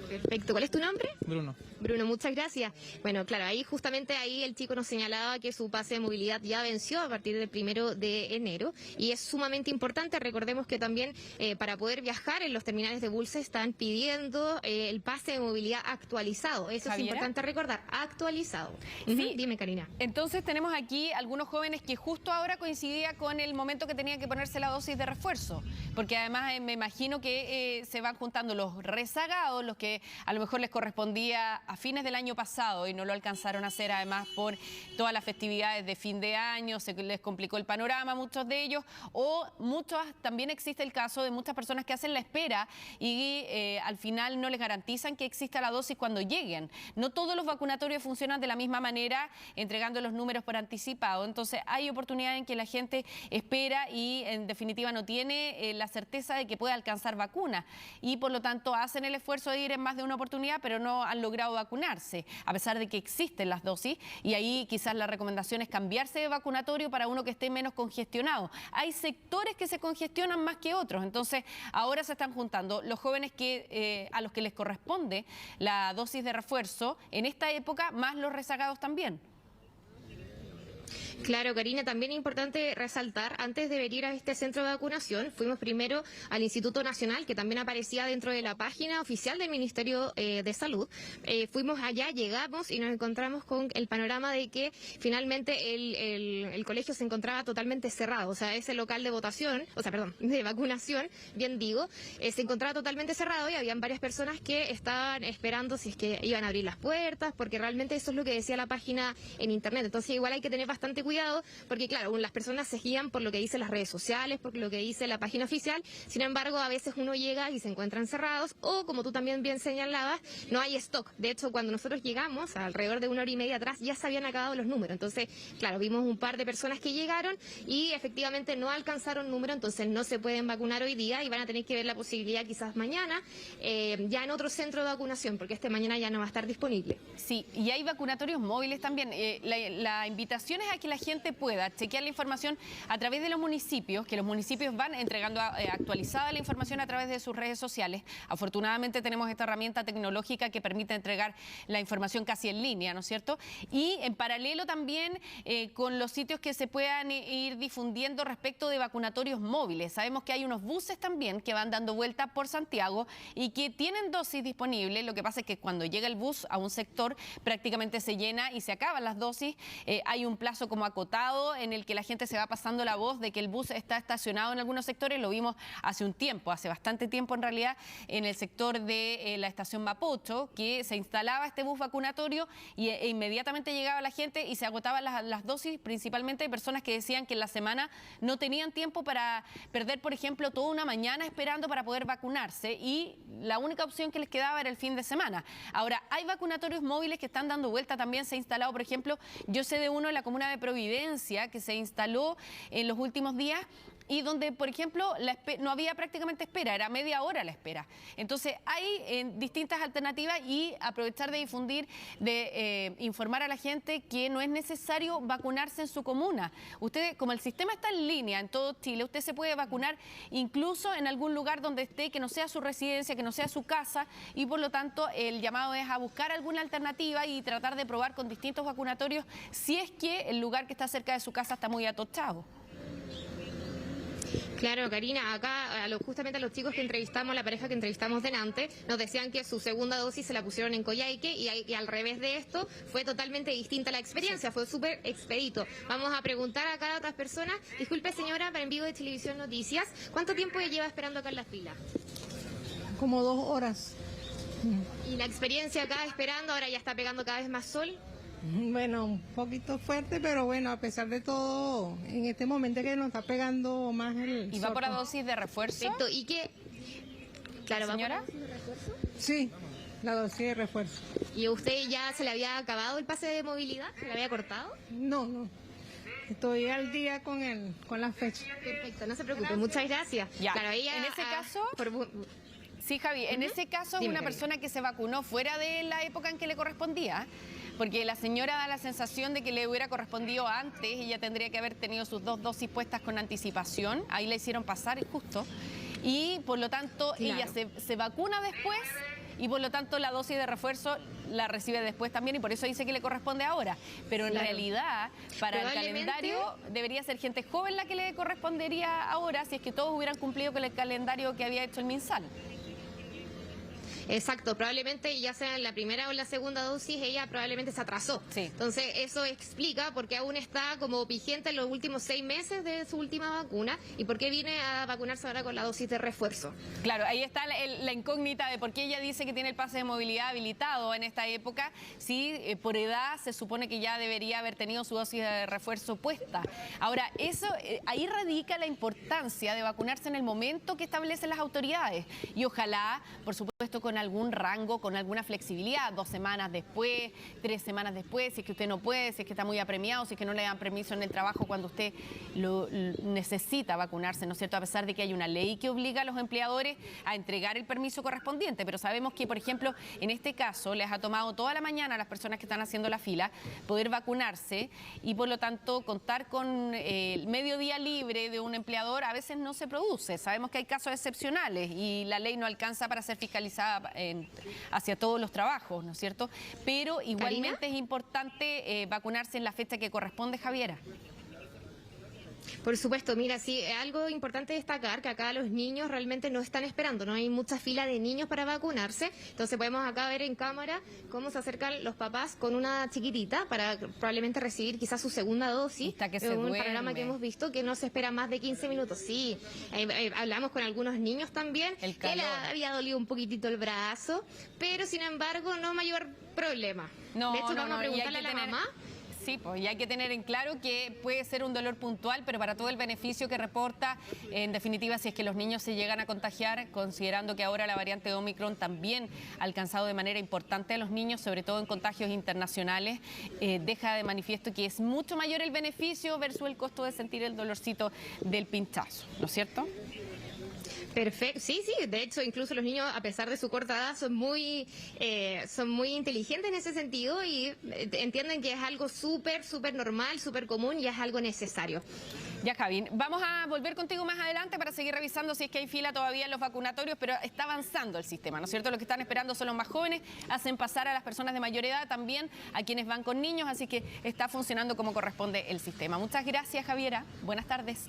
[SPEAKER 11] Perfecto. ¿Cuál es tu nombre?
[SPEAKER 13] Bruno.
[SPEAKER 11] Bruno, muchas gracias. Bueno, claro, justamente ahí el chico nos señalaba que su pase de movilidad ya venció a partir del 1 de enero y es sumamente importante. Recordemos que también para poder viajar en los terminales de buses están pidiendo el pase de movilidad actualizado. Eso
[SPEAKER 2] ¿Javiera?
[SPEAKER 11] Es importante recordar, actualizado.
[SPEAKER 2] Sí.
[SPEAKER 11] Dime, Karina.
[SPEAKER 2] Entonces tenemos aquí algunos jóvenes que justo ahora coincidía con el momento que tenían que ponerse la dosis de refuerzo, porque además me imagino que se van juntando los rezagados, los que a lo mejor les correspondía a fines del año pasado y no lo alcanzaron a hacer además por todas las festividades de fin de año, se les complicó el panorama a muchos de ellos, o también existe el caso de muchas personas que hacen la espera y al final no les garantizan que exista la dosis cuando lleguen. No todos los vacunatorios funcionan de la misma manera, entregando los números por anticipado, entonces hay oportunidad en que la gente espera y en definitiva no tiene la certeza de que pueda alcanzar vacuna y por lo tanto hacen el esfuerzo de ir en más de una oportunidad, pero no han logrado vacunarse, a pesar de que existen las dosis, y ahí quizás la recomendación es cambiarse de vacunatorio para uno que esté menos congestionado. Hay sectores que se congestionan más que otros, entonces ahora se están juntando los jóvenes a los que les corresponde la dosis de refuerzo en esta época, más los rezagados también.
[SPEAKER 11] Claro, Karina, también es importante resaltar, antes de venir a este centro de vacunación, fuimos primero al Instituto Nacional, que también aparecía dentro de la página oficial del Ministerio de Salud. Fuimos allá, llegamos y nos encontramos con el panorama de que finalmente el colegio se encontraba totalmente cerrado, o sea, ese local de de vacunación, bien digo, se encontraba totalmente cerrado y habían varias personas que estaban esperando si es que iban a abrir las puertas, porque realmente eso es lo que decía la página en internet. Entonces igual hay que tener bastante cuidado, porque claro, las personas se guían por lo que dicen las redes sociales, por lo que dice la página oficial. Sin embargo, a veces uno llega y se encuentran cerrados o, como tú también bien señalabas, no hay stock. De hecho, cuando nosotros llegamos, alrededor de 1 hora y media atrás, ya se habían acabado los números. Entonces, claro, vimos un par de personas que llegaron y efectivamente no alcanzaron número, entonces no se pueden vacunar hoy día y van a tener que ver la posibilidad quizás mañana, ya en otro centro de vacunación, porque mañana ya no va a estar disponible.
[SPEAKER 2] Sí, y hay vacunatorios móviles también. La invitación es a que la gente pueda chequear la información a través de los municipios, que los municipios van entregando actualizada la información a través de sus redes sociales. Afortunadamente tenemos esta herramienta tecnológica que permite entregar la información casi en línea, ¿no es cierto? Y en paralelo también con los sitios que se puedan ir difundiendo respecto de vacunatorios móviles. Sabemos que hay unos buses también que van dando vuelta por Santiago y que tienen dosis disponibles. Lo que pasa es que cuando llega el bus a un sector prácticamente se llena y se acaban las dosis. Hay un plazo como acotado en el que la gente se va pasando la voz de que el bus está estacionado en algunos sectores. Lo vimos hace un tiempo, hace bastante tiempo en realidad, en el sector de la estación Mapocho, que se instalaba este bus vacunatorio e inmediatamente llegaba la gente y se agotaban las dosis, principalmente de personas que decían que en la semana no tenían tiempo para perder, por ejemplo, toda una mañana esperando para poder vacunarse y la única opción que les quedaba era el fin de semana. Ahora, hay vacunatorios móviles que están dando vuelta, también se ha instalado, por ejemplo, yo sé de uno en la comuna de Providencia que se instaló en los últimos días y donde, por ejemplo, no había prácticamente espera, era media hora la espera. Entonces, hay distintas alternativas y aprovechar de difundir, de informar a la gente que no es necesario vacunarse en su comuna. Usted, como el sistema está en línea en todo Chile, usted se puede vacunar incluso en algún lugar donde esté, que no sea su residencia, que no sea su casa, y por lo tanto el llamado es a buscar alguna alternativa y tratar de probar con distintos vacunatorios si es que el lugar que está cerca de su casa está muy atochado.
[SPEAKER 11] Claro, Karina, acá justamente a los chicos que entrevistamos, la pareja que entrevistamos delante, nos decían que su segunda dosis se la pusieron en Coyhaique y al revés de esto fue totalmente distinta la experiencia, fue súper expedito. Vamos a preguntar acá a otras personas. Disculpe, señora, para en vivo de Televisión Noticias, ¿cuánto tiempo lleva esperando acá en la fila?
[SPEAKER 14] Como 2 horas.
[SPEAKER 11] ¿Y la experiencia acá esperando, ahora ya está pegando cada vez más sol?
[SPEAKER 14] Bueno, un poquito fuerte, pero bueno, a pesar de todo, en este momento que nos está pegando más el
[SPEAKER 2] ¿Y va por la dosis de refuerzo?
[SPEAKER 11] Perfecto. ¿Y qué? Claro,
[SPEAKER 2] ¿Señora?
[SPEAKER 11] ¿va por la dosis de refuerzo?
[SPEAKER 14] Sí, la dosis de refuerzo.
[SPEAKER 11] ¿Y a usted ya se le había acabado el pase de movilidad? ¿Se le había cortado?
[SPEAKER 14] No. Estoy al día con la fecha.
[SPEAKER 11] Perfecto, no se preocupe. Muchas gracias.
[SPEAKER 2] Ya.
[SPEAKER 11] Claro, ella,
[SPEAKER 2] En ese caso... Sí, Javi, en ese caso es
[SPEAKER 11] Dime,
[SPEAKER 2] una
[SPEAKER 11] Javi.
[SPEAKER 2] persona que se vacunó fuera de la época en que le correspondía, porque la señora da la sensación de que le hubiera correspondido antes, ella tendría que haber tenido sus 2 dosis puestas con anticipación, ahí la hicieron pasar justo, y por lo tanto
[SPEAKER 11] Claro.
[SPEAKER 2] ella se vacuna después y por lo tanto la dosis de refuerzo la recibe después también y por eso dice que le corresponde ahora, pero en
[SPEAKER 11] Claro.
[SPEAKER 2] realidad para el
[SPEAKER 11] Probablemente-
[SPEAKER 2] calendario debería ser gente joven la que le correspondería ahora si es que todos hubieran cumplido con el calendario que había hecho el MinSal.
[SPEAKER 11] Exacto, probablemente ya sea en la primera o en la segunda dosis, ella probablemente se atrasó.
[SPEAKER 2] Sí.
[SPEAKER 11] Entonces, eso explica por qué aún está como vigente en los últimos 6 meses de su última vacuna y por qué viene a vacunarse ahora con la dosis de refuerzo.
[SPEAKER 2] Claro, ahí está la incógnita de por qué ella dice que tiene el pase de movilidad habilitado en esta época, si por edad se supone que ya debería haber tenido su dosis de refuerzo puesta. Ahora, eso ahí radica la importancia de vacunarse en el momento que establecen las autoridades y ojalá, por supuesto, con algún rango, con alguna flexibilidad, 2 semanas después, 3 semanas después, si es que usted no puede, si es que está muy apremiado, si es que no le dan permiso en el trabajo cuando usted lo necesita vacunarse, ¿no es cierto? A pesar de que hay una ley que obliga a los empleadores a entregar el permiso correspondiente, pero sabemos que, por ejemplo, en este caso les ha tomado toda la mañana a las personas que están haciendo la fila poder vacunarse y por lo tanto contar con el mediodía libre de un empleador a veces no se produce. Sabemos que hay casos excepcionales y la ley no alcanza para ser fiscalizada hacia todos los trabajos, ¿no es cierto? Pero igualmente es importante vacunarse en la fecha que corresponde, Javiera.
[SPEAKER 11] Por supuesto, mira, sí, algo importante destacar que acá los niños realmente no están esperando, no hay mucha fila de niños para vacunarse, entonces podemos acá ver en cámara cómo se acercan los papás con una chiquitita para probablemente recibir quizás su segunda dosis.
[SPEAKER 2] Hasta que
[SPEAKER 11] Es
[SPEAKER 2] se
[SPEAKER 11] un
[SPEAKER 2] duerme.
[SPEAKER 11] panorama que hemos visto que no se espera más de 15 minutos, sí. Hablamos con algunos niños también,
[SPEAKER 2] El
[SPEAKER 11] que le
[SPEAKER 2] calor.
[SPEAKER 11] había dolido un poquitito el brazo, pero sin embargo no mayor problema.
[SPEAKER 2] No,
[SPEAKER 11] de hecho,
[SPEAKER 2] no,
[SPEAKER 11] vamos a
[SPEAKER 2] no, y hay
[SPEAKER 11] preguntarle a
[SPEAKER 2] que
[SPEAKER 11] la
[SPEAKER 2] tener-
[SPEAKER 11] mamá.
[SPEAKER 2] Sí, pues y hay que tener en claro que puede ser un dolor puntual, pero para todo el beneficio que reporta, en definitiva, si es que los niños se llegan a contagiar, considerando que ahora la variante Omicron también ha alcanzado de manera importante a los niños, sobre todo en contagios internacionales, deja de manifiesto que es mucho mayor el beneficio versus el costo de sentir el dolorcito del pinchazo, ¿no es cierto?
[SPEAKER 11] Perfecto, sí, de hecho incluso los niños a pesar de su corta edad son muy inteligentes en ese sentido y entienden que es algo súper normal, súper común y es algo necesario.
[SPEAKER 2] Ya, Javi, vamos a volver contigo más adelante para seguir revisando si es que hay fila todavía en los vacunatorios, pero está avanzando el sistema, ¿no es cierto? Los que están esperando son los más jóvenes, hacen pasar a las personas de mayor edad también, a quienes van con niños, así que está funcionando como corresponde el sistema. Muchas gracias, Javiera. Buenas tardes.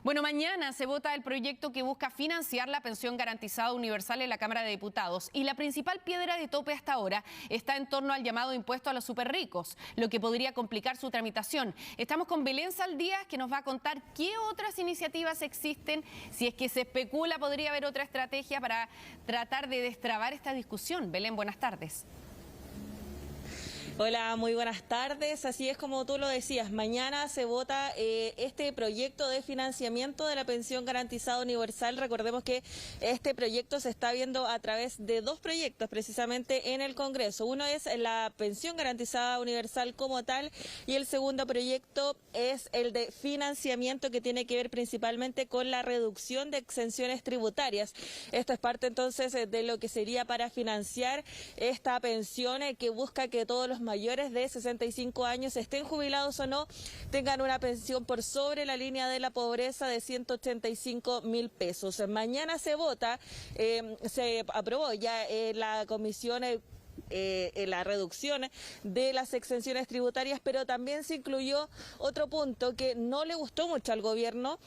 [SPEAKER 2] Bueno, mañana se vota el proyecto que busca financiar la pensión garantizada universal en la Cámara de Diputados. Y la principal piedra de tope hasta ahora está en torno al llamado impuesto a los superricos, lo que podría complicar su tramitación. Estamos con Belén Saldías, que nos va a contar qué otras iniciativas existen. Si es que se especula, podría haber otra estrategia para tratar de destrabar esta discusión. Belén, buenas tardes.
[SPEAKER 15] Hola, muy buenas tardes. Así es como tú lo decías, mañana se vota este proyecto de financiamiento de la pensión garantizada universal. Recordemos que este proyecto se está viendo a través de 2 proyectos precisamente en el Congreso. Uno es la pensión garantizada universal como tal y el segundo proyecto es el de financiamiento que tiene que ver principalmente con la reducción de exenciones tributarias. Esto es parte entonces de lo que sería para financiar esta pensión que busca que todos los mayores de 65 años, estén jubilados o no, tengan una pensión por sobre la línea de la pobreza de 185.000 pesos. Mañana se vota, se aprobó ya la comisión la reducción de las exenciones tributarias, pero también se incluyó otro punto que no le gustó mucho al gobierno,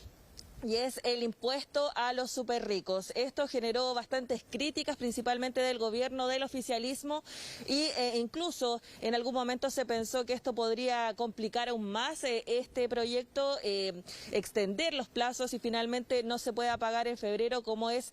[SPEAKER 15] y es el impuesto a los súper ricos. Esto generó bastantes críticas, principalmente del gobierno, del oficialismo, y incluso en algún momento se pensó que esto podría complicar aún más este proyecto, extender los plazos y finalmente no se pueda pagar en febrero, como es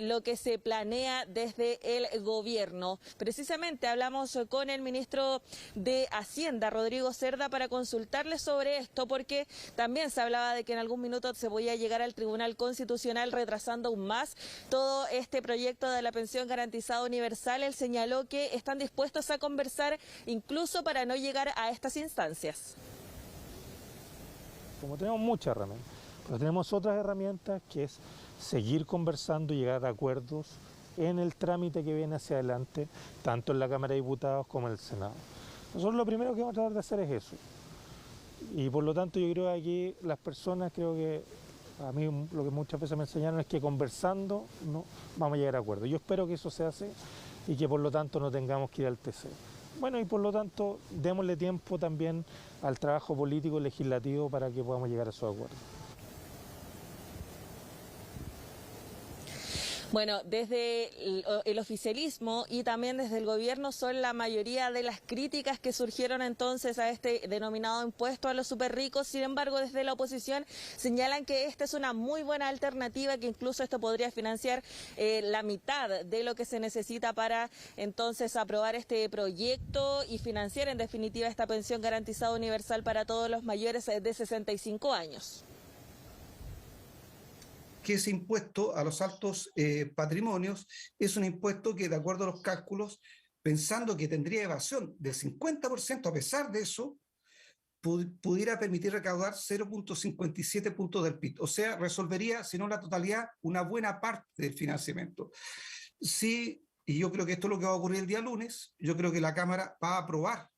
[SPEAKER 15] lo que se planea desde el gobierno. Precisamente hablamos con el ministro de Hacienda, Rodrigo Cerda, para consultarle sobre esto, porque también se hablaba de que en algún minuto se podía llegar al Tribunal Constitucional, retrasando aún más todo este proyecto de la pensión garantizada universal. Él señaló que están dispuestos a conversar incluso para no llegar a estas instancias.
[SPEAKER 16] Como tenemos muchas herramientas, pero tenemos otras herramientas, que es seguir conversando y llegar a acuerdos en el trámite que viene hacia adelante, tanto en la Cámara de Diputados como en el Senado. Nosotros lo primero que vamos a tratar de hacer es eso. Y por lo tanto yo creo que aquí las personas, creo que a mí lo que muchas veces me enseñaron es que conversando no vamos a llegar a acuerdos. Yo espero que eso se hace y que por lo tanto no tengamos que ir al TC. Bueno, y por lo tanto démosle tiempo también al trabajo político y legislativo para que podamos llegar a esos acuerdos.
[SPEAKER 15] Bueno, desde el oficialismo y también desde el gobierno son la mayoría de las críticas que surgieron entonces a este denominado impuesto a los súper ricos. Sin embargo, desde la oposición señalan que esta es una muy buena alternativa, que incluso esto podría financiar la mitad de lo que se necesita para entonces aprobar este proyecto y financiar en definitiva esta pensión garantizada universal para todos los mayores de 65 años.
[SPEAKER 17] Que ese impuesto a los altos patrimonios es un impuesto que, de acuerdo a los cálculos, pensando que tendría evasión del 50%, a pesar de eso, pudiera permitir recaudar 0.57 puntos del PIB. O sea, resolvería, si no la totalidad, una buena parte del financiamiento. Sí, y yo creo que esto es lo que va a ocurrir el día lunes. Yo creo que la Cámara va a aprobar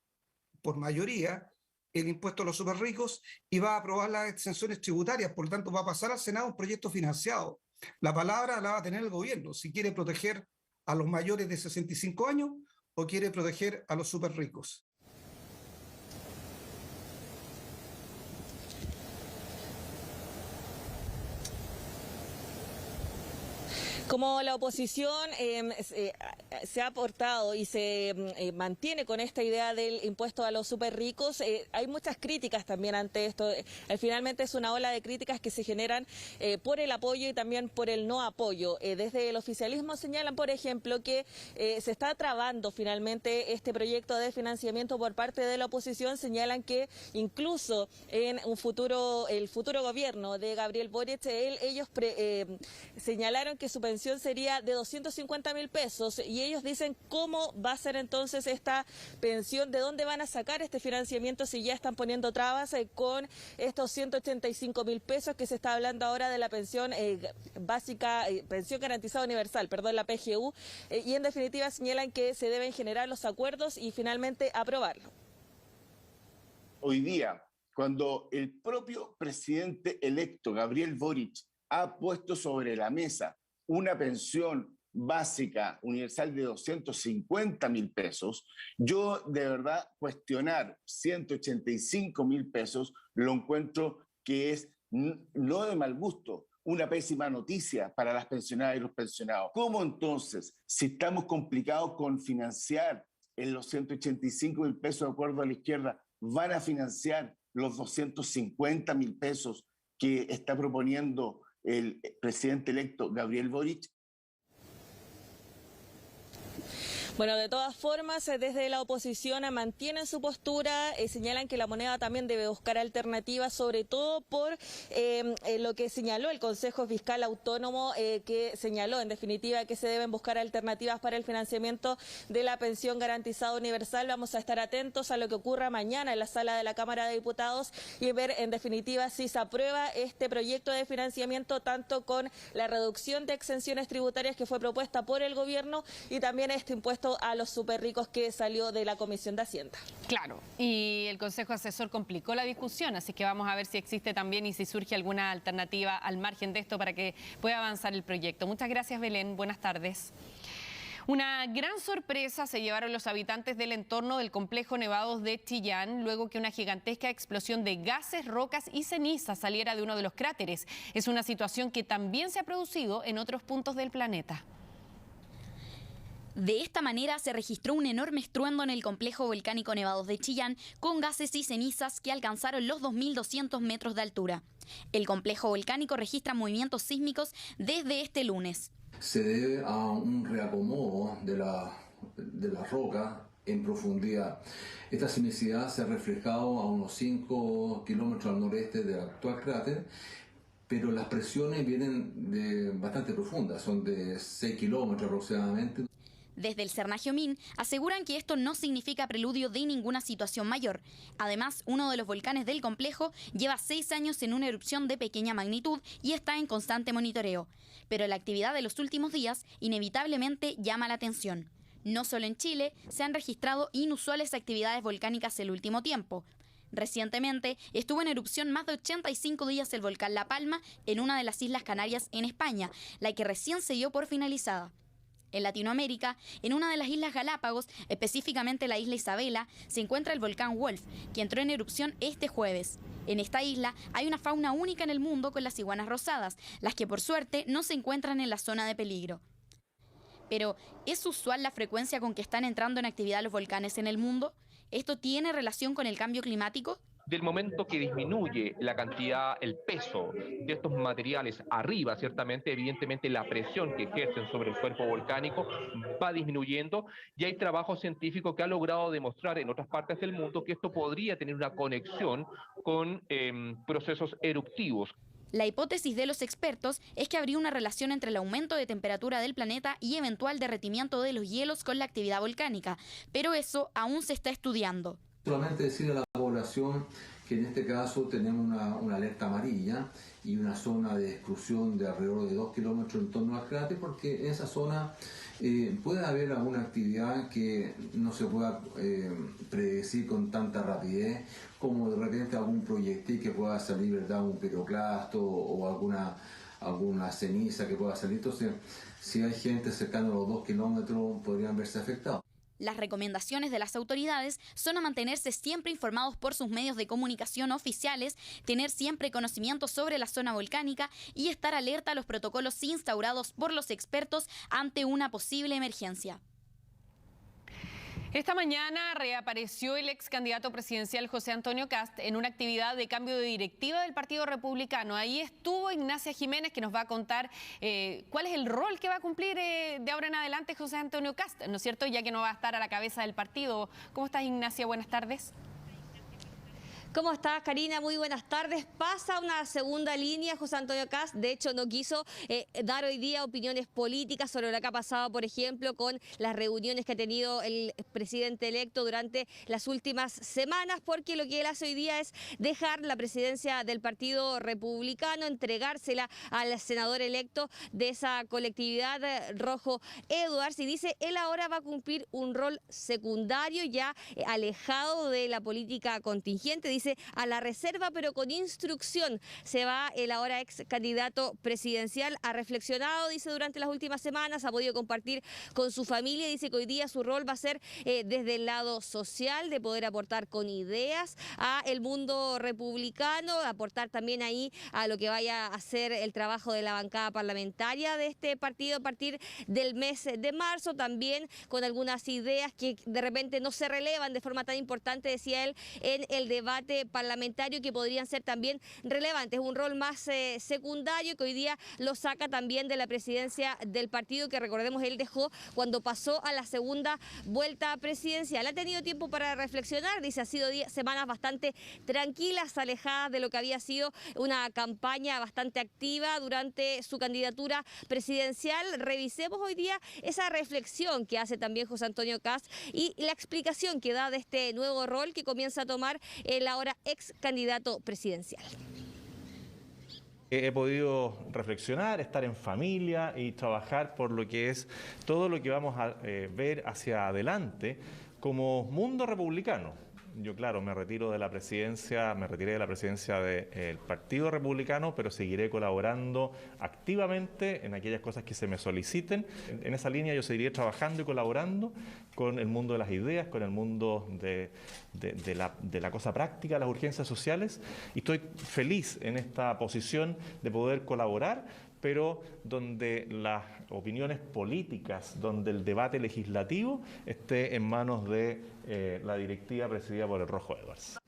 [SPEAKER 17] por mayoría el impuesto a los súper ricos y va a aprobar las exenciones tributarias. Por lo tanto, va a pasar al Senado un proyecto financiado. La palabra la va a tener el gobierno, si quiere proteger a los mayores de 65 años o quiere proteger a los súper ricos.
[SPEAKER 15] Como la oposición se ha aportado y se mantiene con esta idea del impuesto a los súper ricos, hay muchas críticas también ante esto. Finalmente es una ola de críticas que se generan por el apoyo y también por el no apoyo. Desde el oficialismo señalan, por ejemplo, que se está trabando finalmente este proyecto de financiamiento por parte de la oposición. Señalan que incluso en el futuro gobierno de Gabriel Boric, ellos señalaron que su pensión sería de 250.000 pesos y ellos dicen cómo va a ser entonces esta pensión, de dónde van a sacar este financiamiento si ya están poniendo trabas con estos 185.000 pesos que se está hablando ahora de la pensión básica, pensión garantizada universal, perdón, la PGU, y en definitiva señalan que se deben generar los acuerdos y finalmente aprobarlo.
[SPEAKER 18] Hoy día, cuando el propio presidente electo, Gabriel Boric, ha puesto sobre la mesa una pensión básica universal de 250.000 pesos, yo de verdad cuestionar 185.000 pesos lo encuentro que es no de mal gusto, una pésima noticia para las pensionadas y los pensionados. ¿Cómo entonces, si estamos complicados con financiar en los 185.000 pesos de acuerdo a la izquierda, van a financiar los 250.000 pesos que está proponiendo el presidente electo Gabriel Boric?
[SPEAKER 15] Bueno, de todas formas, desde la oposición mantienen su postura, señalan que la moneda también debe buscar alternativas, sobre todo por lo que señaló el Consejo Fiscal Autónomo, que señaló en definitiva que se deben buscar alternativas para el financiamiento de la pensión garantizada universal. Vamos a estar atentos a lo que ocurra mañana en la sala de la Cámara de Diputados y ver en definitiva si se aprueba este proyecto de financiamiento, tanto con la reducción de exenciones tributarias que fue propuesta por el gobierno y también este impuesto a los súper ricos que salió de la Comisión de Hacienda.
[SPEAKER 2] Claro, y el Consejo Asesor complicó la discusión, así que vamos a ver si existe también y si surge alguna alternativa al margen de esto para que pueda avanzar el proyecto. Muchas gracias, Belén. Buenas tardes. Una gran sorpresa se llevaron los habitantes del entorno del complejo Nevados de Chillán luego que una gigantesca explosión de gases, rocas y cenizas saliera de uno de los cráteres. Es una situación que también se ha producido en otros puntos del planeta.
[SPEAKER 19] De esta manera se registró un enorme estruendo en el complejo volcánico Nevados de Chillán, con gases y cenizas que alcanzaron los 2.200 metros de altura. El complejo volcánico registra movimientos sísmicos desde este lunes.
[SPEAKER 20] Se debe a un reacomodo de la roca en profundidad. Esta sismicidad se ha reflejado a unos 5 kilómetros al noreste del actual cráter, pero las presiones vienen de bastante profundas, son de 6 kilómetros aproximadamente.
[SPEAKER 19] Desde el Cernaje Min aseguran que esto no significa preludio de ninguna situación mayor. Además, uno de los volcanes del complejo lleva 6 años en una erupción de pequeña magnitud y está en constante monitoreo. Pero la actividad de los últimos días inevitablemente llama la atención. No solo en Chile se han registrado inusuales actividades volcánicas el último tiempo. Recientemente estuvo en erupción más de 85 días el volcán La Palma en una de las Islas Canarias en España, la que recién se dio por finalizada. En Latinoamérica, en una de las Islas Galápagos, específicamente la isla Isabela, se encuentra el volcán Wolf, que entró en erupción este jueves. En esta isla hay una fauna única en el mundo con las iguanas rosadas, las que por suerte no se encuentran en la zona de peligro. Pero, ¿es usual la frecuencia con que están entrando en actividad los volcanes en el mundo? ¿Esto tiene relación con el cambio climático?
[SPEAKER 21] Del momento que disminuye la cantidad, el peso de estos materiales arriba, ciertamente, evidentemente la presión que ejercen sobre el cuerpo volcánico va disminuyendo y hay trabajo científico que ha logrado demostrar en otras partes del mundo que esto podría tener una conexión con procesos eruptivos.
[SPEAKER 19] La hipótesis de los expertos es que habría una relación entre el aumento de temperatura del planeta y eventual derretimiento de los hielos con la actividad volcánica, pero eso aún se está estudiando.
[SPEAKER 20] Solamente decir a la población que en este caso tenemos una alerta amarilla y una zona de exclusión de alrededor de 2 kilómetros en torno al cráter, porque en esa zona puede haber alguna actividad que no se pueda predecir con tanta rapidez, como de repente algún proyectil que pueda salir, ¿verdad?, un piroclasto o alguna ceniza que pueda salir. Entonces, si hay gente cercana a los 2 kilómetros, podrían verse afectados.
[SPEAKER 19] Las recomendaciones de las autoridades son a mantenerse siempre informados por sus medios de comunicación oficiales, tener siempre conocimiento sobre la zona volcánica y estar alerta a los protocolos instaurados por los expertos ante una posible emergencia.
[SPEAKER 2] Esta mañana reapareció el ex candidato presidencial José Antonio Kast en una actividad de cambio de directiva del Partido Republicano. Ahí estuvo Ignacia Jiménez, que nos va a contar cuál es el rol que va a cumplir de ahora en adelante José Antonio Kast, ¿no es cierto?, ya que no va a estar a la cabeza del partido. ¿Cómo estás, Ignacia? Buenas tardes.
[SPEAKER 22] ¿Cómo estás, Karina? Muy buenas tardes. Pasa una segunda línea José Antonio Kast. De hecho, no quiso dar hoy día opiniones políticas sobre lo que ha pasado, por ejemplo, con las reuniones que ha tenido el presidente electo durante las últimas semanas, porque lo que él hace hoy día es dejar la presidencia del Partido Republicano, entregársela al senador electo de esa colectividad, Rojo Edwards, y dice él ahora va a cumplir un rol secundario, ya alejado de la política contingente. Dice a la reserva, pero con instrucción se va el ahora ex candidato presidencial. Ha reflexionado, dice, durante las últimas semanas, ha podido compartir con su familia. Dice que hoy día su rol va a ser desde el lado social, de poder aportar con ideas a el mundo republicano, aportar también ahí a lo que vaya a ser el trabajo de la bancada parlamentaria de este partido a partir del mes de marzo, también con algunas ideas que de repente no se relevan de forma tan importante, decía él, en el debate parlamentario, que podrían ser también relevantes, un rol más secundario, que hoy día lo saca también de la presidencia del partido, que recordemos él dejó cuando pasó a la segunda vuelta presidencial. Ha tenido tiempo para reflexionar, dice, ha sido semanas bastante tranquilas, alejadas de lo que había sido una campaña bastante activa durante su candidatura presidencial. Revisemos hoy día esa reflexión que hace también José Antonio Kast y la explicación que da de este nuevo rol que comienza a tomar el ahora ex candidato presidencial.
[SPEAKER 23] He podido reflexionar, estar en familia y trabajar por lo que es todo lo que vamos a ver hacia adelante como mundo republicano. yo claro, me retiré de la presidencia del Partido Republicano, pero seguiré colaborando activamente en aquellas cosas que se me soliciten. En esa línea yo seguiré trabajando y colaborando con el mundo de las ideas, con el mundo de la cosa práctica, las urgencias sociales, y estoy feliz en esta posición de poder colaborar, pero donde las opiniones políticas, donde el debate legislativo esté en manos de la directiva presidida por el Rojo Edwards.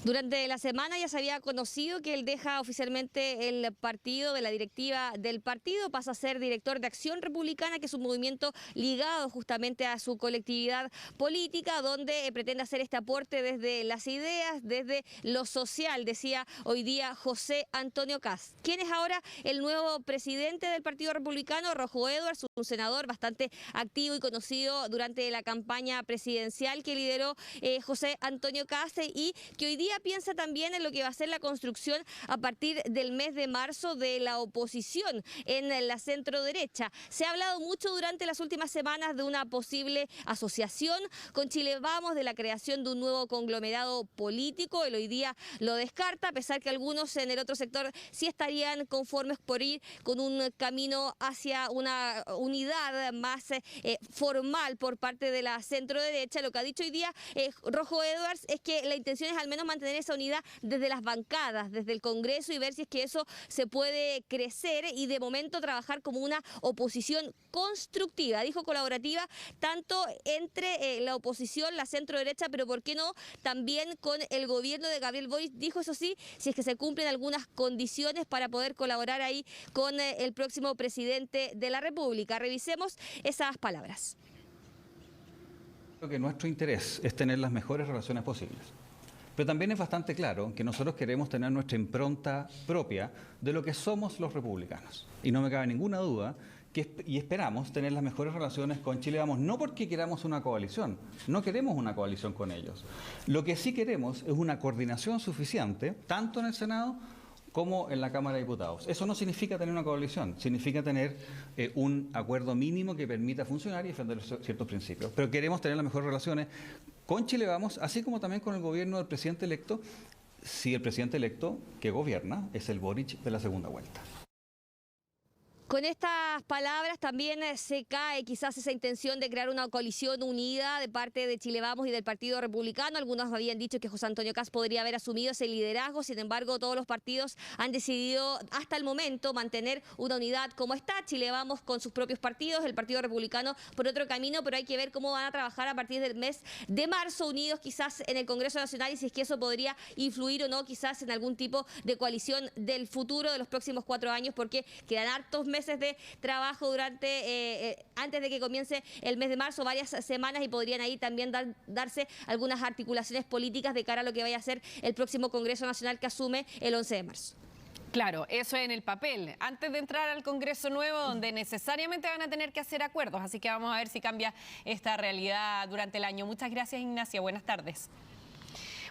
[SPEAKER 22] Durante la semana ya se había conocido que él deja oficialmente el partido, de la directiva del partido, pasa a ser director de Acción Republicana, que es un movimiento ligado justamente a su colectividad política, donde pretende hacer este aporte desde las ideas, desde lo social, decía hoy día José Antonio Kast. ¿Quién es ahora el nuevo presidente del Partido Republicano? Rojo Edwards, un senador bastante activo y conocido durante la campaña presidencial que lideró José Antonio Kast, y que hoy día piensa también en lo que va a ser la construcción a partir del mes de marzo de la oposición en la centro derecha. Se ha hablado mucho durante las últimas semanas de una posible asociación con Chile Vamos, de la creación de un nuevo conglomerado político. Él hoy día lo descarta, a pesar que algunos en el otro sector sí estarían conformes por ir con un camino hacia una unidad más formal por parte de la centro derecha. Lo que ha dicho hoy día Rojo Edwards es que la intención es al menos mantener esa unidad desde las bancadas, desde el Congreso, y ver si es que eso se puede crecer, y de momento trabajar como una oposición constructiva, dijo, colaborativa, tanto entre la oposición, la centro derecha, pero por qué no también con el gobierno de Gabriel Boric, dijo, eso sí, si es que se cumplen algunas condiciones para poder colaborar ahí con el próximo presidente de la República. Revisemos esas palabras.
[SPEAKER 1] Creo que nuestro interés es tener las mejores relaciones posibles. Pero también es bastante claro que nosotros queremos tener nuestra impronta propia de lo que somos los republicanos. Y no me cabe ninguna duda y esperamos tener las mejores relaciones con Chile Vamos, no porque queramos una coalición, no queremos una coalición con ellos. Lo que sí queremos es una coordinación suficiente, tanto en el Senado como en la Cámara de Diputados. Eso no significa tener una coalición, significa tener un acuerdo mínimo que permita funcionar y defender ciertos principios. Pero queremos tener las mejores relaciones con Chile Vamos, así como también con el gobierno del presidente electo, si el presidente electo que gobierna es el Boric de la segunda vuelta.
[SPEAKER 22] Con estas palabras también se cae quizás esa intención de crear una coalición unida de parte de Chile Vamos y del Partido Republicano. Algunos habían dicho que José Antonio Kast podría haber asumido ese liderazgo, sin embargo todos los partidos han decidido hasta el momento mantener una unidad como está. Chile Vamos con sus propios partidos, el Partido Republicano por otro camino, pero hay que ver cómo van a trabajar a partir del mes de marzo, unidos quizás en el Congreso Nacional, y si es que eso podría influir o no quizás en algún tipo de coalición del futuro de los próximos 4 años, porque quedan hartos meses de trabajo durante antes de que comience el mes de marzo, varias semanas, y podrían ahí también darse algunas articulaciones políticas de cara a lo que vaya a ser el próximo Congreso Nacional que asume el 11 de marzo.
[SPEAKER 2] Claro, eso en el papel, antes de entrar al Congreso nuevo, donde necesariamente van a tener que hacer acuerdos, así que vamos a ver si cambia esta realidad durante el año. Muchas gracias, Ignacia, buenas tardes.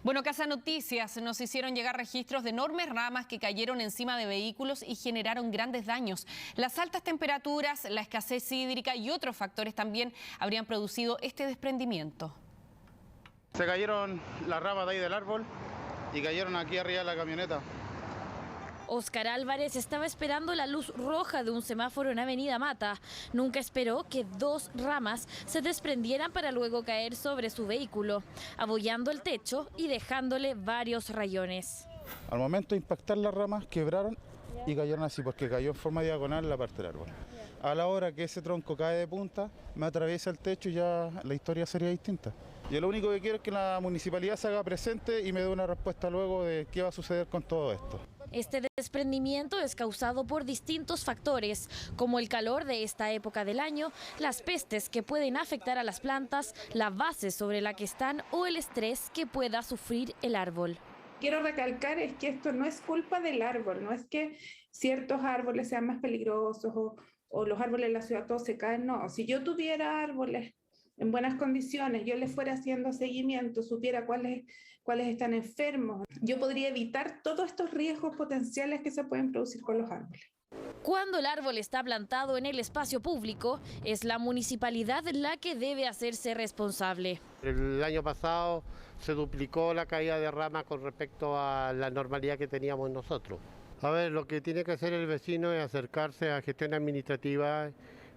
[SPEAKER 2] Bueno, Casa Noticias nos hicieron llegar registros de enormes ramas que cayeron encima de vehículos y generaron grandes daños. Las altas temperaturas, la escasez hídrica y otros factores también habrían producido este desprendimiento.
[SPEAKER 4] Se cayeron las ramas de ahí del árbol y cayeron aquí arriba de la camioneta.
[SPEAKER 7] Oscar Álvarez estaba esperando la luz roja de un semáforo en Avenida Mata. Nunca esperó que 2 ramas se desprendieran para luego caer sobre su vehículo, abollando el techo y dejándole varios rayones.
[SPEAKER 4] Al momento de impactar las ramas quebraron y cayeron así porque cayó en forma diagonal en la parte del árbol. A la hora que ese tronco cae de punta, me atraviesa el techo y ya la historia sería distinta. Yo lo único que quiero es que la municipalidad se haga presente y me dé una respuesta luego de qué va a suceder con todo esto.
[SPEAKER 7] Este desprendimiento es causado por distintos factores, como el calor de esta época del año, las pestes que pueden afectar a las plantas, la base sobre la que están o el estrés que pueda sufrir el árbol.
[SPEAKER 24] Quiero recalcar es que esto no es culpa del árbol, no es que ciertos árboles sean más peligrosos o los árboles en la ciudad todos se caen, no. Si yo tuviera árboles en buenas condiciones, yo les fuera haciendo seguimiento, supiera cuáles están enfermos, yo podría evitar todos estos riesgos potenciales que se pueden producir con los árboles.
[SPEAKER 7] Cuando el árbol está plantado en el espacio público, es la municipalidad la que debe hacerse responsable.
[SPEAKER 6] El año pasado se duplicó la caída de ramas con respecto a la normalidad que teníamos nosotros. A ver, lo que tiene que hacer el vecino es acercarse a gestión administrativa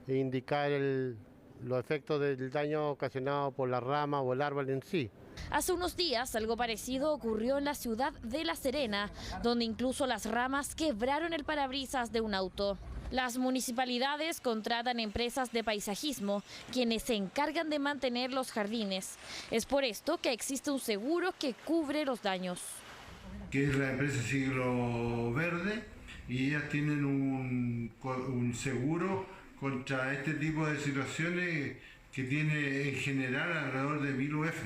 [SPEAKER 6] e indicar los efectos del daño ocasionado por la rama o el árbol en sí.
[SPEAKER 7] Hace unos días algo parecido ocurrió en la ciudad de La Serena, donde incluso las ramas quebraron el parabrisas de un auto. Las municipalidades contratan empresas de paisajismo, quienes se encargan de mantener los jardines. Es por esto que existe un seguro que cubre los daños.
[SPEAKER 8] Que es la empresa Siglo Verde, y ellas tienen un seguro contra este tipo de situaciones que tiene en general alrededor de 1000 UF,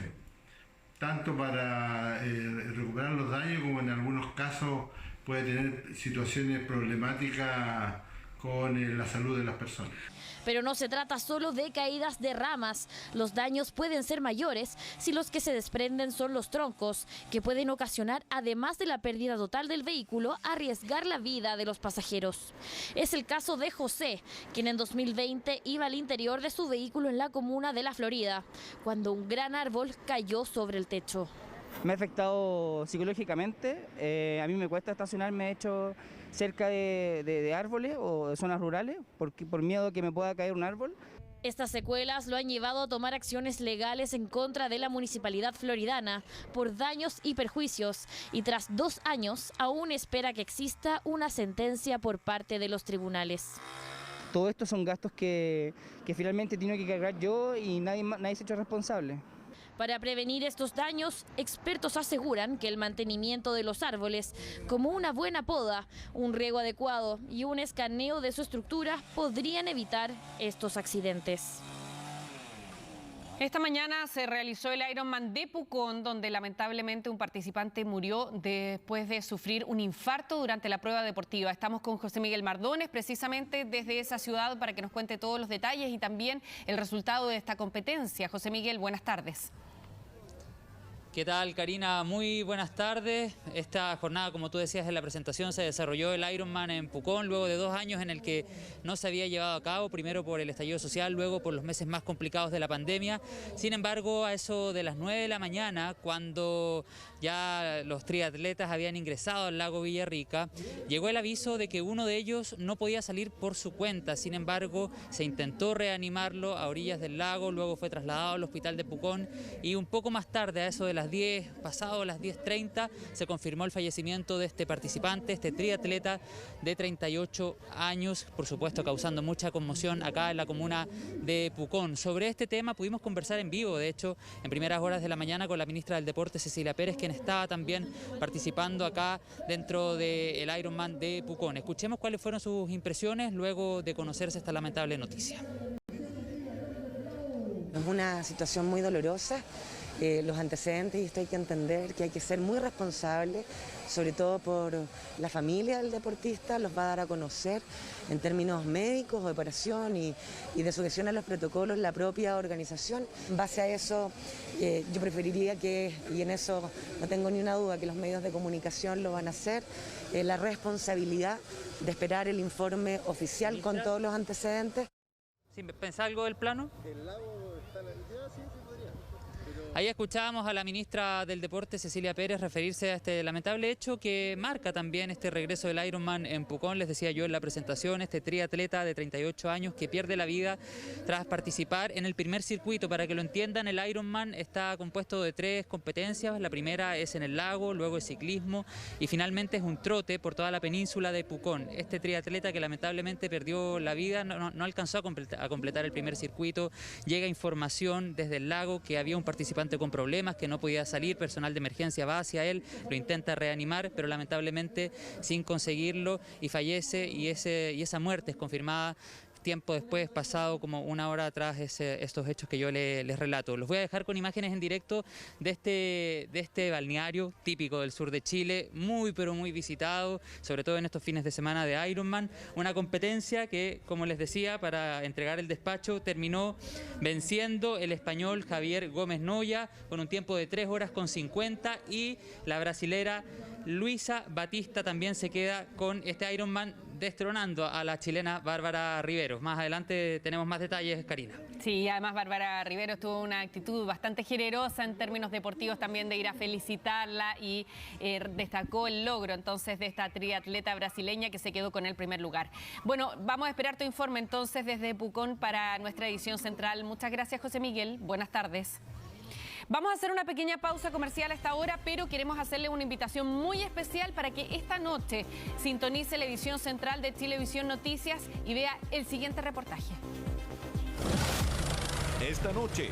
[SPEAKER 8] tanto para recuperar los daños como en algunos casos puede tener situaciones problemáticas con la salud de las personas.
[SPEAKER 7] Pero no se trata solo de caídas de ramas. Los daños pueden ser mayores si los que se desprenden son los troncos, que pueden ocasionar, además de la pérdida total del vehículo, arriesgar la vida de los pasajeros. Es el caso de José, quien en 2020 iba al interior de su vehículo en la comuna de La Florida, cuando un gran árbol cayó sobre el techo.
[SPEAKER 9] Me ha afectado psicológicamente. A mí me cuesta estacionarme hecho cerca de árboles o de zonas rurales por miedo a que me pueda caer un árbol.
[SPEAKER 7] Estas secuelas lo han llevado a tomar acciones legales en contra de la municipalidad floridana por daños y perjuicios, y tras 2 años aún espera que exista una sentencia por parte de los tribunales.
[SPEAKER 9] Todo esto son gastos que finalmente tengo que cargar yo y nadie se ha hecho responsable.
[SPEAKER 7] Para prevenir estos daños, expertos aseguran que el mantenimiento de los árboles, como una buena poda, un riego adecuado y un escaneo de su estructura, podrían evitar estos accidentes.
[SPEAKER 2] Esta mañana se realizó el Ironman de Pucón, donde lamentablemente un participante murió después de sufrir un infarto durante la prueba deportiva. Estamos con José Miguel Mardones, precisamente desde esa ciudad, para que nos cuente todos los detalles y también el resultado de esta competencia. José Miguel, buenas tardes.
[SPEAKER 10] ¿Qué tal, Karina? Muy buenas tardes. Esta jornada, como tú decías en la presentación, se desarrolló el Ironman en Pucón luego de 2 años en el que no se había llevado a cabo, primero por el estallido social, luego por los meses más complicados de la pandemia. Sin embargo, a eso de las 9 de la mañana, cuando ya los triatletas habían ingresado al lago Villarrica, llegó el aviso de que uno de ellos no podía salir por su cuenta. Sin embargo, se intentó reanimarlo a orillas del lago, luego fue trasladado al hospital de Pucón y un poco más tarde, a eso de las 10, pasado las 10:30, se confirmó el fallecimiento de este participante, este triatleta de 38 años, por supuesto causando mucha conmoción acá en la comuna de Pucón. Sobre este tema pudimos conversar en vivo, de hecho, en primeras horas de la mañana con la ministra del Deporte, Cecilia Pérez, quien estaba también participando acá dentro del Ironman de Pucón. Escuchemos cuáles fueron sus impresiones luego de conocerse esta lamentable noticia.
[SPEAKER 25] Es una situación muy dolorosa. Los antecedentes, y esto hay que entender que hay que ser muy responsable, sobre todo por la familia del deportista, los va a dar a conocer en términos médicos, de operación y de sujeción a los protocolos la propia organización. En base a eso, yo preferiría que, y en eso no tengo ni una duda, que los medios de comunicación lo van a hacer, la responsabilidad de esperar el informe oficial con todos los antecedentes.
[SPEAKER 10] ¿Pensás algo del plano?
[SPEAKER 6] El lago está en la... Sí, podría.
[SPEAKER 10] Ahí escuchábamos a la ministra del Deporte, Cecilia Pérez, referirse a este lamentable hecho que marca también este regreso del Ironman en Pucón. Les decía yo en la presentación, este triatleta de 38 años que pierde la vida tras participar en el primer circuito. Para que lo entiendan, el Ironman está compuesto de 3 competencias. La primera es en el lago, luego es ciclismo y finalmente es un trote por toda la península de Pucón. Este triatleta que lamentablemente perdió la vida no alcanzó a completar el primer circuito. Llega información desde el lago que había un participante con problemas, que no podía salir, personal de emergencia va hacia él, lo intenta reanimar, pero lamentablemente sin conseguirlo y fallece, y esa muerte es confirmada tiempo después, pasado como 1 hora atrás estos hechos que yo les relato. Los voy a dejar con imágenes en directo de este balneario típico del sur de Chile, muy pero muy visitado, sobre todo en estos fines de semana de Ironman, una competencia que, como les decía, para entregar el despacho, terminó venciendo el español Javier Gómez Noya con un tiempo de 3 horas con 50 y la brasilera Luisa Batista también se queda con este Ironman, destronando a la chilena Bárbara Riveros. Más adelante tenemos más detalles, Karina.
[SPEAKER 2] Sí, además Bárbara Riveros tuvo una actitud bastante generosa en términos deportivos también, de ir a felicitarla, y destacó el logro entonces de esta triatleta brasileña que se quedó con el primer lugar. Bueno, vamos a esperar tu informe entonces desde Pucón para nuestra edición central. Muchas gracias, José Miguel. Buenas tardes. Vamos a hacer una pequeña pausa comercial a esta hora, pero queremos hacerle una invitación muy especial para que esta noche sintonice la edición central de Chilevisión Noticias y vea el siguiente reportaje.
[SPEAKER 3] Esta noche,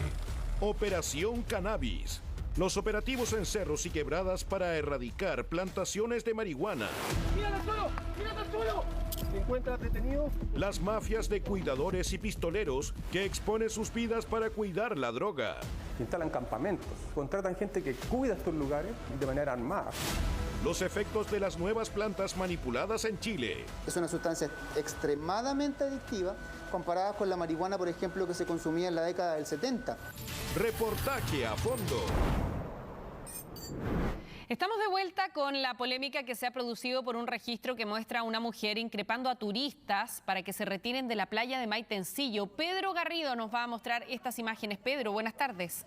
[SPEAKER 3] Operación Cannabis. Los operativos en cerros y quebradas para erradicar plantaciones de marihuana.
[SPEAKER 5] ¡Míralo al suelo! ¡Míralo al suelo! ¿Se encuentra detenido?
[SPEAKER 3] Las mafias de cuidadores y pistoleros que exponen sus vidas para cuidar la droga.
[SPEAKER 5] Instalan campamentos, contratan gente que cuida estos lugares de manera armada.
[SPEAKER 3] Los efectos de las nuevas plantas manipuladas en Chile.
[SPEAKER 12] Es una sustancia extremadamente adictiva comparada con la marihuana, por ejemplo, que se consumía en la década del 70.
[SPEAKER 3] Reportaje a fondo.
[SPEAKER 2] Estamos de vuelta con la polémica que se ha producido por un registro que muestra a una mujer increpando a turistas para que se retiren de la playa de Maitencillo. Pedro Garrido nos va a mostrar estas imágenes. Pedro, buenas tardes.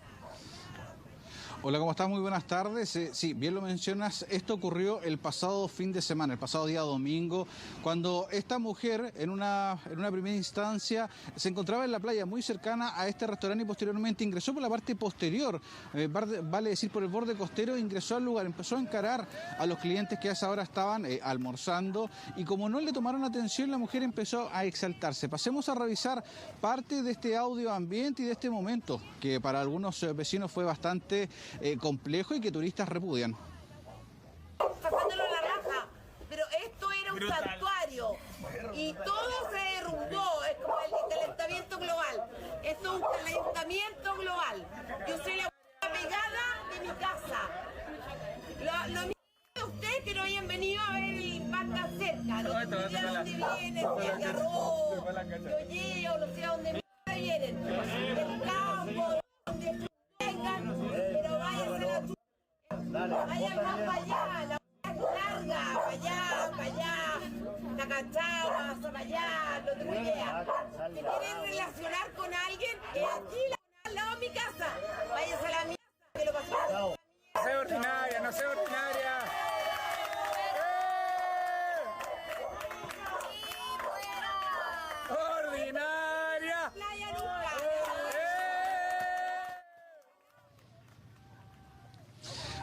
[SPEAKER 13] Hola, ¿cómo estás? Muy buenas tardes. Sí, bien lo mencionas, esto ocurrió el pasado fin de semana, el pasado día domingo, cuando esta mujer en una primera instancia se encontraba en la playa muy cercana a este restaurante y posteriormente ingresó por la parte posterior, vale decir por el borde costero, ingresó al lugar, empezó a encarar a los clientes que a esa hora estaban almorzando, y como no le tomaron atención, la mujer empezó a exaltarse. Pasemos a revisar parte de este audio ambiente y de este momento, que para algunos vecinos fue bastante complejo y que turistas repudian.
[SPEAKER 14] Pasándolo la raja, pero esto era un santuario y todo se derrumbó, es como el calentamiento global. Esto es un calentamiento global. Yo soy la pegada de mi casa. Lo de ustedes que no hayan venido a ver el impacto cerca, no sé de dónde vienen, de Algarrobo, yo llego, no sé a dónde vienen, del campo, donde vengan, pero váyanse a tu... Vayan más para allá, la larga, para allá, la cachagua, para allá, no tengo idea. Si quieren relacionar con alguien, es aquí, al lado de mi casa. Váyanse a la mierda, que lo pasó.
[SPEAKER 5] No sea ordinaria, no sea ordinaria. ¡Ordinaria!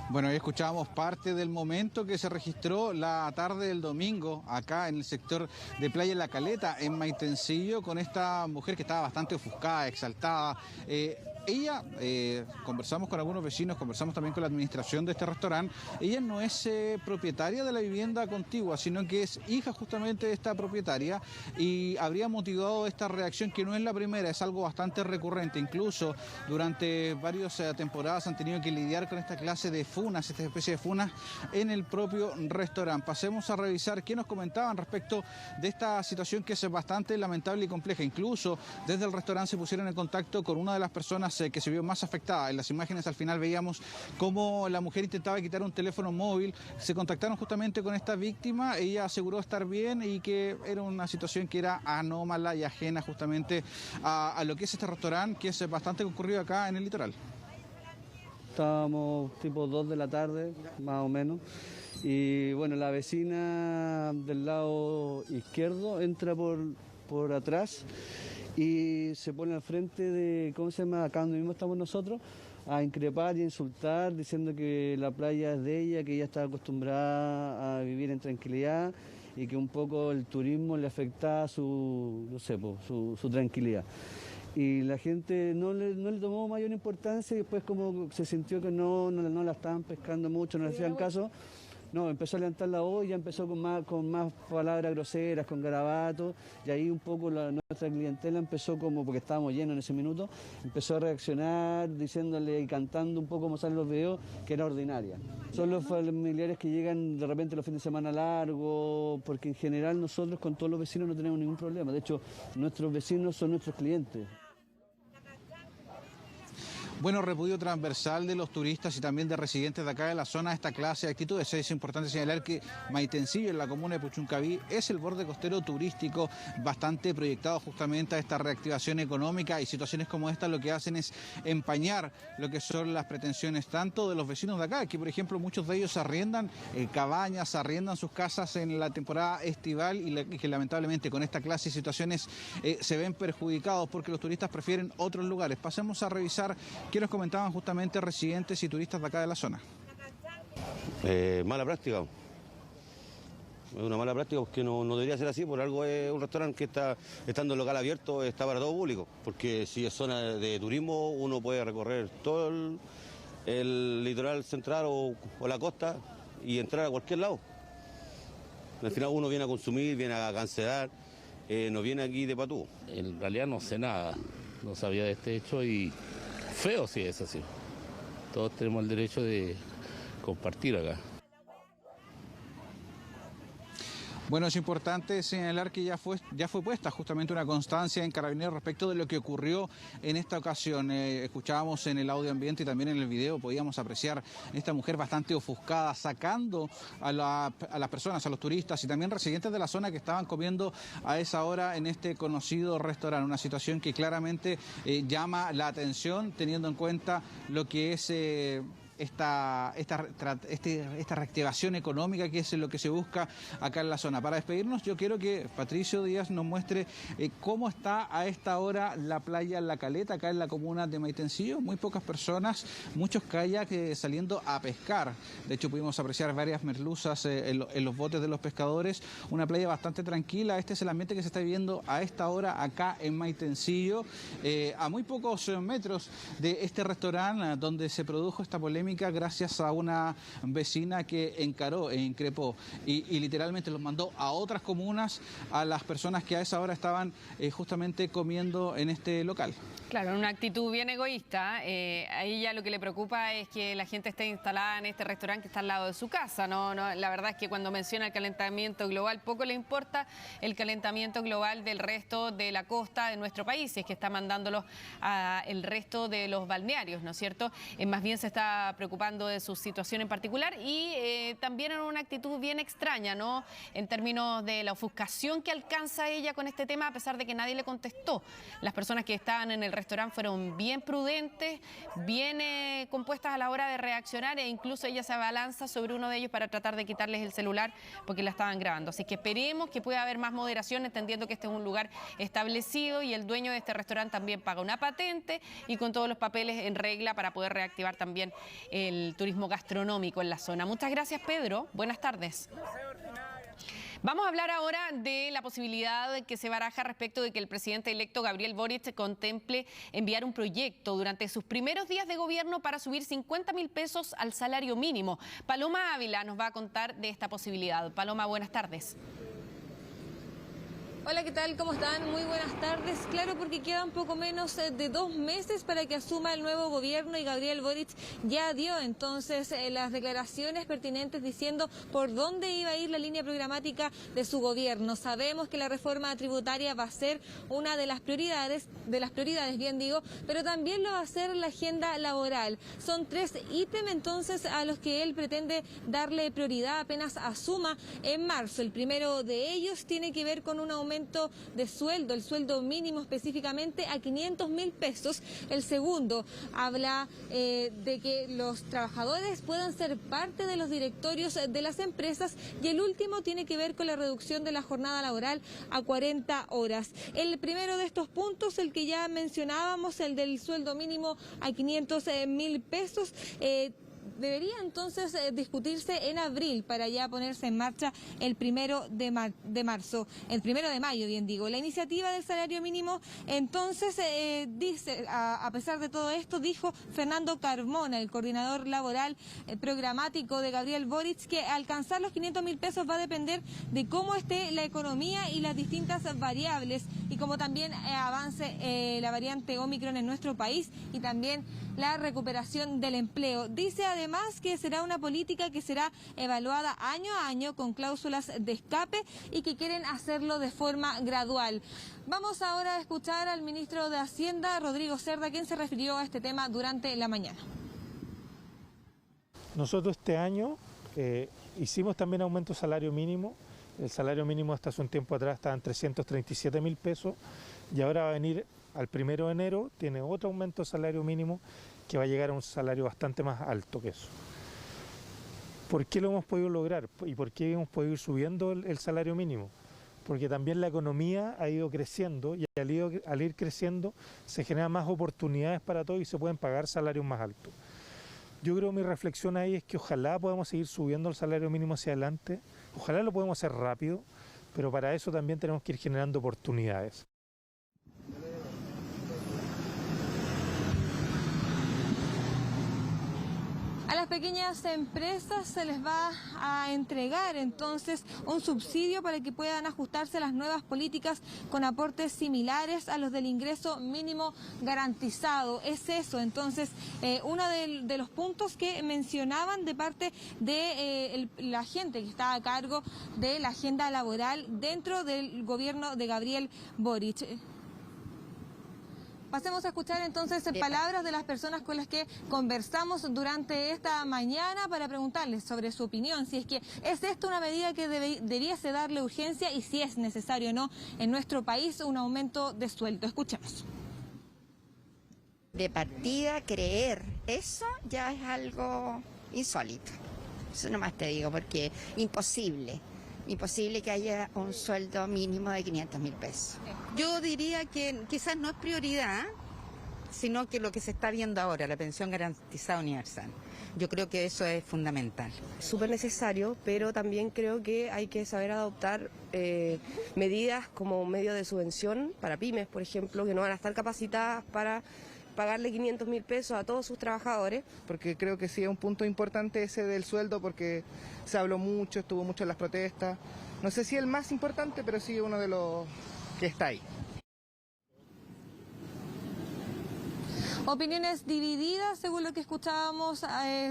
[SPEAKER 13] Bueno, ahí escuchábamos parte del momento que se registró la tarde del domingo acá en el sector de Playa La Caleta, en Maitencillo, con esta mujer que estaba bastante ofuscada, exaltada. Ella, conversamos con algunos vecinos, conversamos también con la administración de este restaurante. Ella no es propietaria de la vivienda contigua, sino que es hija justamente de esta propietaria, y habría motivado esta reacción, que no es la primera, es algo bastante recurrente. Incluso durante varias temporadas han tenido que lidiar con esta clase de funas, esta especie de funas en el propio restaurante. Pasemos a revisar qué nos comentaban respecto de esta situación, que es bastante lamentable y compleja. Incluso desde el restaurante se pusieron en contacto con una de las personas que se vio más afectada. En las imágenes al final veíamos cómo la mujer intentaba quitar un teléfono móvil. Se contactaron justamente con esta víctima. Ella aseguró estar bien y que era una situación que era anómala y ajena justamente a lo que es este restaurante, que es bastante concurrido acá en el litoral.
[SPEAKER 26] Estábamos tipo 2 de la tarde, más o menos, y bueno, la vecina del lado izquierdo entra por atrás y se pone al frente de, ¿cómo se llama?, acá donde mismo estamos nosotros, a increpar y a insultar, diciendo que la playa es de ella, que ella está acostumbrada a vivir en tranquilidad y que un poco el turismo le afecta su, no sé, su tranquilidad. Y la gente no le tomó mayor importancia, y después como se sintió que no la estaban pescando mucho, no le hacían caso. No, empezó a levantar la voz y ya empezó con más palabras groseras, con garabatos, y ahí un poco nuestra clientela empezó, como porque estábamos llenos en ese minuto, empezó a reaccionar diciéndole y cantando un poco como salen los videos, que era ordinaria. Son los familiares que llegan de repente los fines de semana largos, porque en general nosotros con todos los vecinos no tenemos ningún problema. De hecho, nuestros vecinos son nuestros clientes.
[SPEAKER 13] Bueno, repudio transversal de los turistas y también de residentes de acá de la zona a esta clase de actitudes. Es importante señalar que Maitencillo, en la comuna de Puchuncaví, es el borde costero turístico bastante proyectado justamente a esta reactivación económica, y situaciones como esta lo que hacen es empañar lo que son las pretensiones tanto de los vecinos de acá, que por ejemplo muchos de ellos arriendan cabañas, arriendan sus casas en la temporada estival y que lamentablemente con esta clase de situaciones se ven perjudicados porque los turistas prefieren otros lugares. Pasemos a revisar qué nos comentaban justamente residentes y turistas de acá de la zona.
[SPEAKER 11] Mala práctica. Es una mala práctica porque no debería ser así. Por algo es un restaurante que está estando en local abierto, está para todo público. Porque si es zona de turismo, uno puede recorrer todo el litoral central o la costa y entrar a cualquier lado. Al final uno viene a consumir, viene a cancelar, no viene aquí de patú.
[SPEAKER 15] En realidad no sé nada, no sabía de este hecho y feo si es así. Todos tenemos el derecho de compartir acá.
[SPEAKER 13] Bueno, es importante señalar que ya fue puesta justamente una constancia en Carabineros respecto de lo que ocurrió en esta ocasión. Escuchábamos en el audio ambiente y también en el video, podíamos apreciar esta mujer bastante ofuscada, sacando a las personas, a los turistas y también residentes de la zona que estaban comiendo a esa hora en este conocido restaurante. Una situación que claramente llama la atención, teniendo en cuenta lo que es esta reactivación económica, que es lo que se busca acá en la zona. Para despedirnos, yo quiero que Patricio Díaz nos muestre cómo está a esta hora la playa La Caleta, acá en la comuna de Maitencillo. Muy pocas personas, muchos kayaks saliendo a pescar. De hecho, pudimos apreciar varias merluzas en los botes de los pescadores. Una playa bastante tranquila. Este es el ambiente que se está viviendo a esta hora acá en Maitencillo, a muy pocos metros de este restaurante donde se produjo esta polémica gracias a una vecina que encaró e increpó y literalmente los mandó a otras comunas a las personas que a esa hora estaban justamente comiendo en este local.
[SPEAKER 2] Claro, una actitud bien egoísta. A ella lo que le preocupa es que la gente esté instalada en este restaurante que está al lado de su casa. No, la verdad es que cuando menciona el calentamiento global, poco le importa el calentamiento global del resto de la costa de nuestro país, es que está mandándolo al resto de los balnearios, ¿no es cierto? Más bien se está preocupando de su situación en particular y también en una actitud bien extraña, ¿no? En términos de la ofuscación que alcanza ella con este tema, a pesar de que nadie le contestó. Las personas que estaban en el restaurante fueron bien prudentes, bien compuestas a la hora de reaccionar, e incluso ella se abalanza sobre uno de ellos para tratar de quitarles el celular porque la estaban grabando. Así que esperemos que pueda haber más moderación, entendiendo que este es un lugar establecido y el dueño de este restaurante también paga una patente y con todos los papeles en regla para poder reactivar también el turismo gastronómico en la zona. Muchas gracias, Pedro. Buenas tardes. Vamos a hablar ahora de la posibilidad que se baraja respecto de que el presidente electo Gabriel Boric contemple enviar un proyecto durante sus primeros días de gobierno para subir 50.000 pesos al salario mínimo. Paloma Ávila nos va a contar de esta posibilidad. Paloma, buenas tardes.
[SPEAKER 22] Hola, ¿qué tal? ¿Cómo están? Muy buenas tardes. Claro, porque quedan poco menos de 2 meses para que asuma el nuevo gobierno y Gabriel Boric ya dio entonces las declaraciones pertinentes diciendo por dónde iba a ir la línea programática de su gobierno. Sabemos que la reforma tributaria va a ser una de las prioridades, bien digo, pero también lo va a ser la agenda laboral. Son 3 ítems entonces a los que él pretende darle prioridad apenas asuma en marzo. El primero de ellos tiene que ver con un aumento de sueldo, el sueldo mínimo específicamente a 500.000 pesos. El segundo habla de que los trabajadores puedan ser parte de los directorios de las empresas, y el último tiene que ver con la reducción de la jornada laboral a 40 horas. El primero de estos puntos, el que ya mencionábamos, el del sueldo mínimo a 500.000 pesos, debería entonces discutirse en abril para ya ponerse en marcha el 1 de marzo, el 1 de mayo, bien digo. La iniciativa del salario mínimo, entonces, dice, a pesar de todo esto, dijo Fernando Carmona, el coordinador laboral programático de Gabriel Boric, que alcanzar los 500.000 pesos va a depender de cómo esté la economía y las distintas variables, y como también avance la variante Omicron en nuestro país y también la recuperación del empleo. Dice además
[SPEAKER 16] además que será una política que será evaluada año a año con cláusulas de escape y que quieren hacerlo de forma gradual. Vamos ahora a escuchar al ministro de Hacienda, Rodrigo Cerda, quien se refirió a este tema durante la mañana.
[SPEAKER 17] Nosotros este año hicimos también aumento salario mínimo. El salario mínimo hasta hace un tiempo atrás estaba en 337.000 pesos y ahora va a venir al 1 de enero, tiene otro aumento de salario mínimo que va a llegar a un salario bastante más alto que eso. ¿Por qué lo hemos podido lograr y por qué hemos podido ir subiendo el salario mínimo? Porque también la economía ha ido creciendo y al ir creciendo se generan más oportunidades para todos y se pueden pagar salarios más altos. Yo creo que mi reflexión ahí es que ojalá podamos seguir subiendo el salario mínimo hacia adelante, ojalá lo podamos hacer rápido, pero para eso también tenemos que ir generando oportunidades.
[SPEAKER 16] A las pequeñas empresas se les va a entregar entonces un subsidio para que puedan ajustarse a las nuevas políticas con aportes similares a los del ingreso mínimo garantizado. Es eso entonces uno de los puntos que mencionaban de parte de la gente que está a cargo de la agenda laboral dentro del gobierno de Gabriel Boric. Pasemos a escuchar entonces palabras de las personas con las que conversamos durante esta mañana para preguntarles sobre su opinión, si es que es esto una medida que debiese darle urgencia y si es necesario o no en nuestro país un aumento de sueldo. Escuchemos.
[SPEAKER 18] De partida, creer eso ya es algo insólito. Eso nomás te digo, porque imposible que haya un sueldo mínimo de 500.000 pesos.
[SPEAKER 19] Yo diría que quizás no es prioridad, sino que lo que se está viendo ahora, la pensión garantizada universal. Yo creo que eso es fundamental.
[SPEAKER 20] Súper necesario, pero también creo que hay que saber adoptar medidas como medio de subvención para pymes, por ejemplo, que no van a estar capacitadas para pagarle 500.000 pesos a todos sus trabajadores.
[SPEAKER 21] Porque creo que sí es un punto importante ese del sueldo, porque se habló mucho, estuvo mucho en las protestas. No sé si el más importante, pero sí uno de los que está ahí.
[SPEAKER 16] Opiniones divididas según lo que escuchábamos,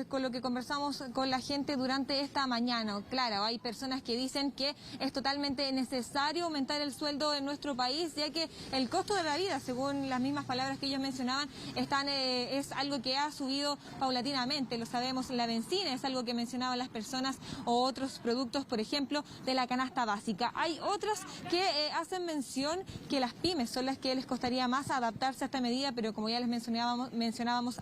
[SPEAKER 16] con lo que conversamos con la gente durante esta mañana. Claro, hay personas que dicen que es totalmente necesario aumentar el sueldo en nuestro país, ya que el costo de la vida, según las mismas palabras que ellos mencionaban, es algo que ha subido paulatinamente. Lo sabemos, la benzina es algo que mencionaban las personas o otros productos, por ejemplo, de la canasta básica. Hay otros que hacen mención que las pymes son las que les costaría más adaptarse a esta medida, pero como ya les mencionábamos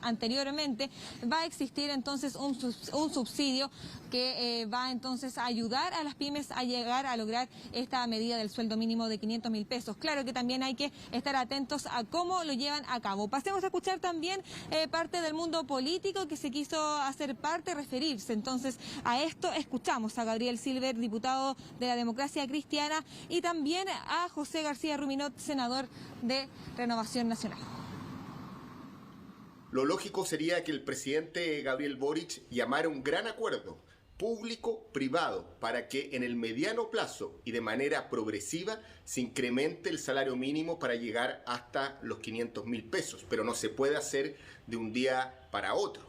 [SPEAKER 16] anteriormente, va a existir entonces un subsidio que va entonces a ayudar a las pymes a llegar a lograr esta medida del sueldo mínimo de 500.000 pesos. Claro que también hay que estar atentos a cómo lo llevan a cabo. Pasemos a escuchar también parte del mundo político que se quiso hacer parte, referirse entonces a esto. Escuchamos a Gabriel Silver, diputado de la Democracia Cristiana, y también a José García Ruminot, senador de Renovación Nacional.
[SPEAKER 27] Lo lógico sería que el presidente Gabriel Boric llamara un gran acuerdo público-privado para que en el mediano plazo y de manera progresiva se incremente el salario mínimo para llegar hasta los 500.000 pesos, pero no se puede hacer de un día para otro.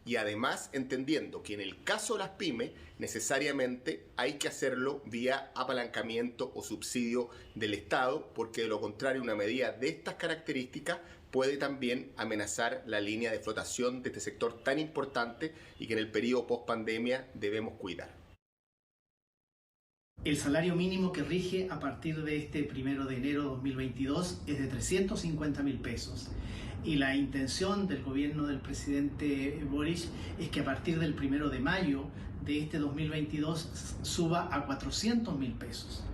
[SPEAKER 27] Y además entendiendo que en el caso de las pymes necesariamente hay que hacerlo vía apalancamiento o subsidio del Estado, porque de lo contrario una medida de estas características puede también amenazar la línea de flotación de este sector tan importante y que en el periodo post-pandemia debemos cuidar.
[SPEAKER 28] El salario mínimo que rige a partir de este 1 de enero de 2022 es de 350.000 pesos. Y la intención del gobierno del presidente Boric es que a partir del 1 de mayo de este 2022 suba a 400.000 pesos.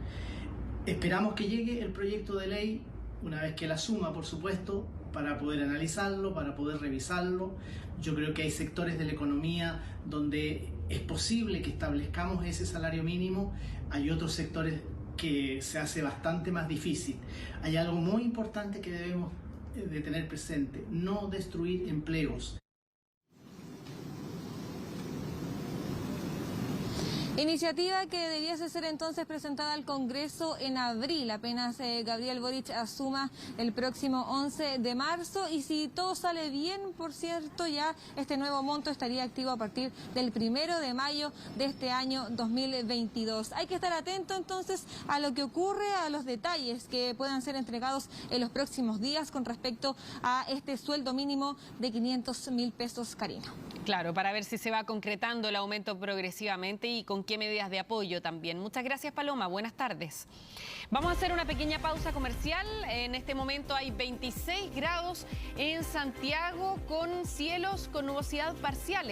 [SPEAKER 28] Esperamos que llegue el proyecto de ley, una vez que la suma, por supuesto, para poder analizarlo, para poder revisarlo. Yo creo que hay sectores de la economía donde es posible que establezcamos ese salario mínimo, hay otros sectores que se hace bastante más difícil. Hay algo muy importante que debemos de tener presente: no destruir empleos.
[SPEAKER 16] Iniciativa que debiese ser entonces presentada al Congreso en abril, apenas Gabriel Boric asuma el próximo 11 de marzo. Y si todo sale bien, por cierto, ya este nuevo monto estaría activo a partir del 1 de mayo de este año 2022. Hay que estar atento entonces a lo que ocurre, a los detalles que puedan ser entregados en los próximos días con respecto a este sueldo mínimo de 500.000 pesos, Karina.
[SPEAKER 2] Claro, para ver si se va concretando el aumento progresivamente y con qué medidas de apoyo también. Muchas gracias, Paloma. Buenas tardes. Vamos a hacer una pequeña pausa comercial. En este momento hay 26 grados en Santiago con cielos con nubosidad parcial.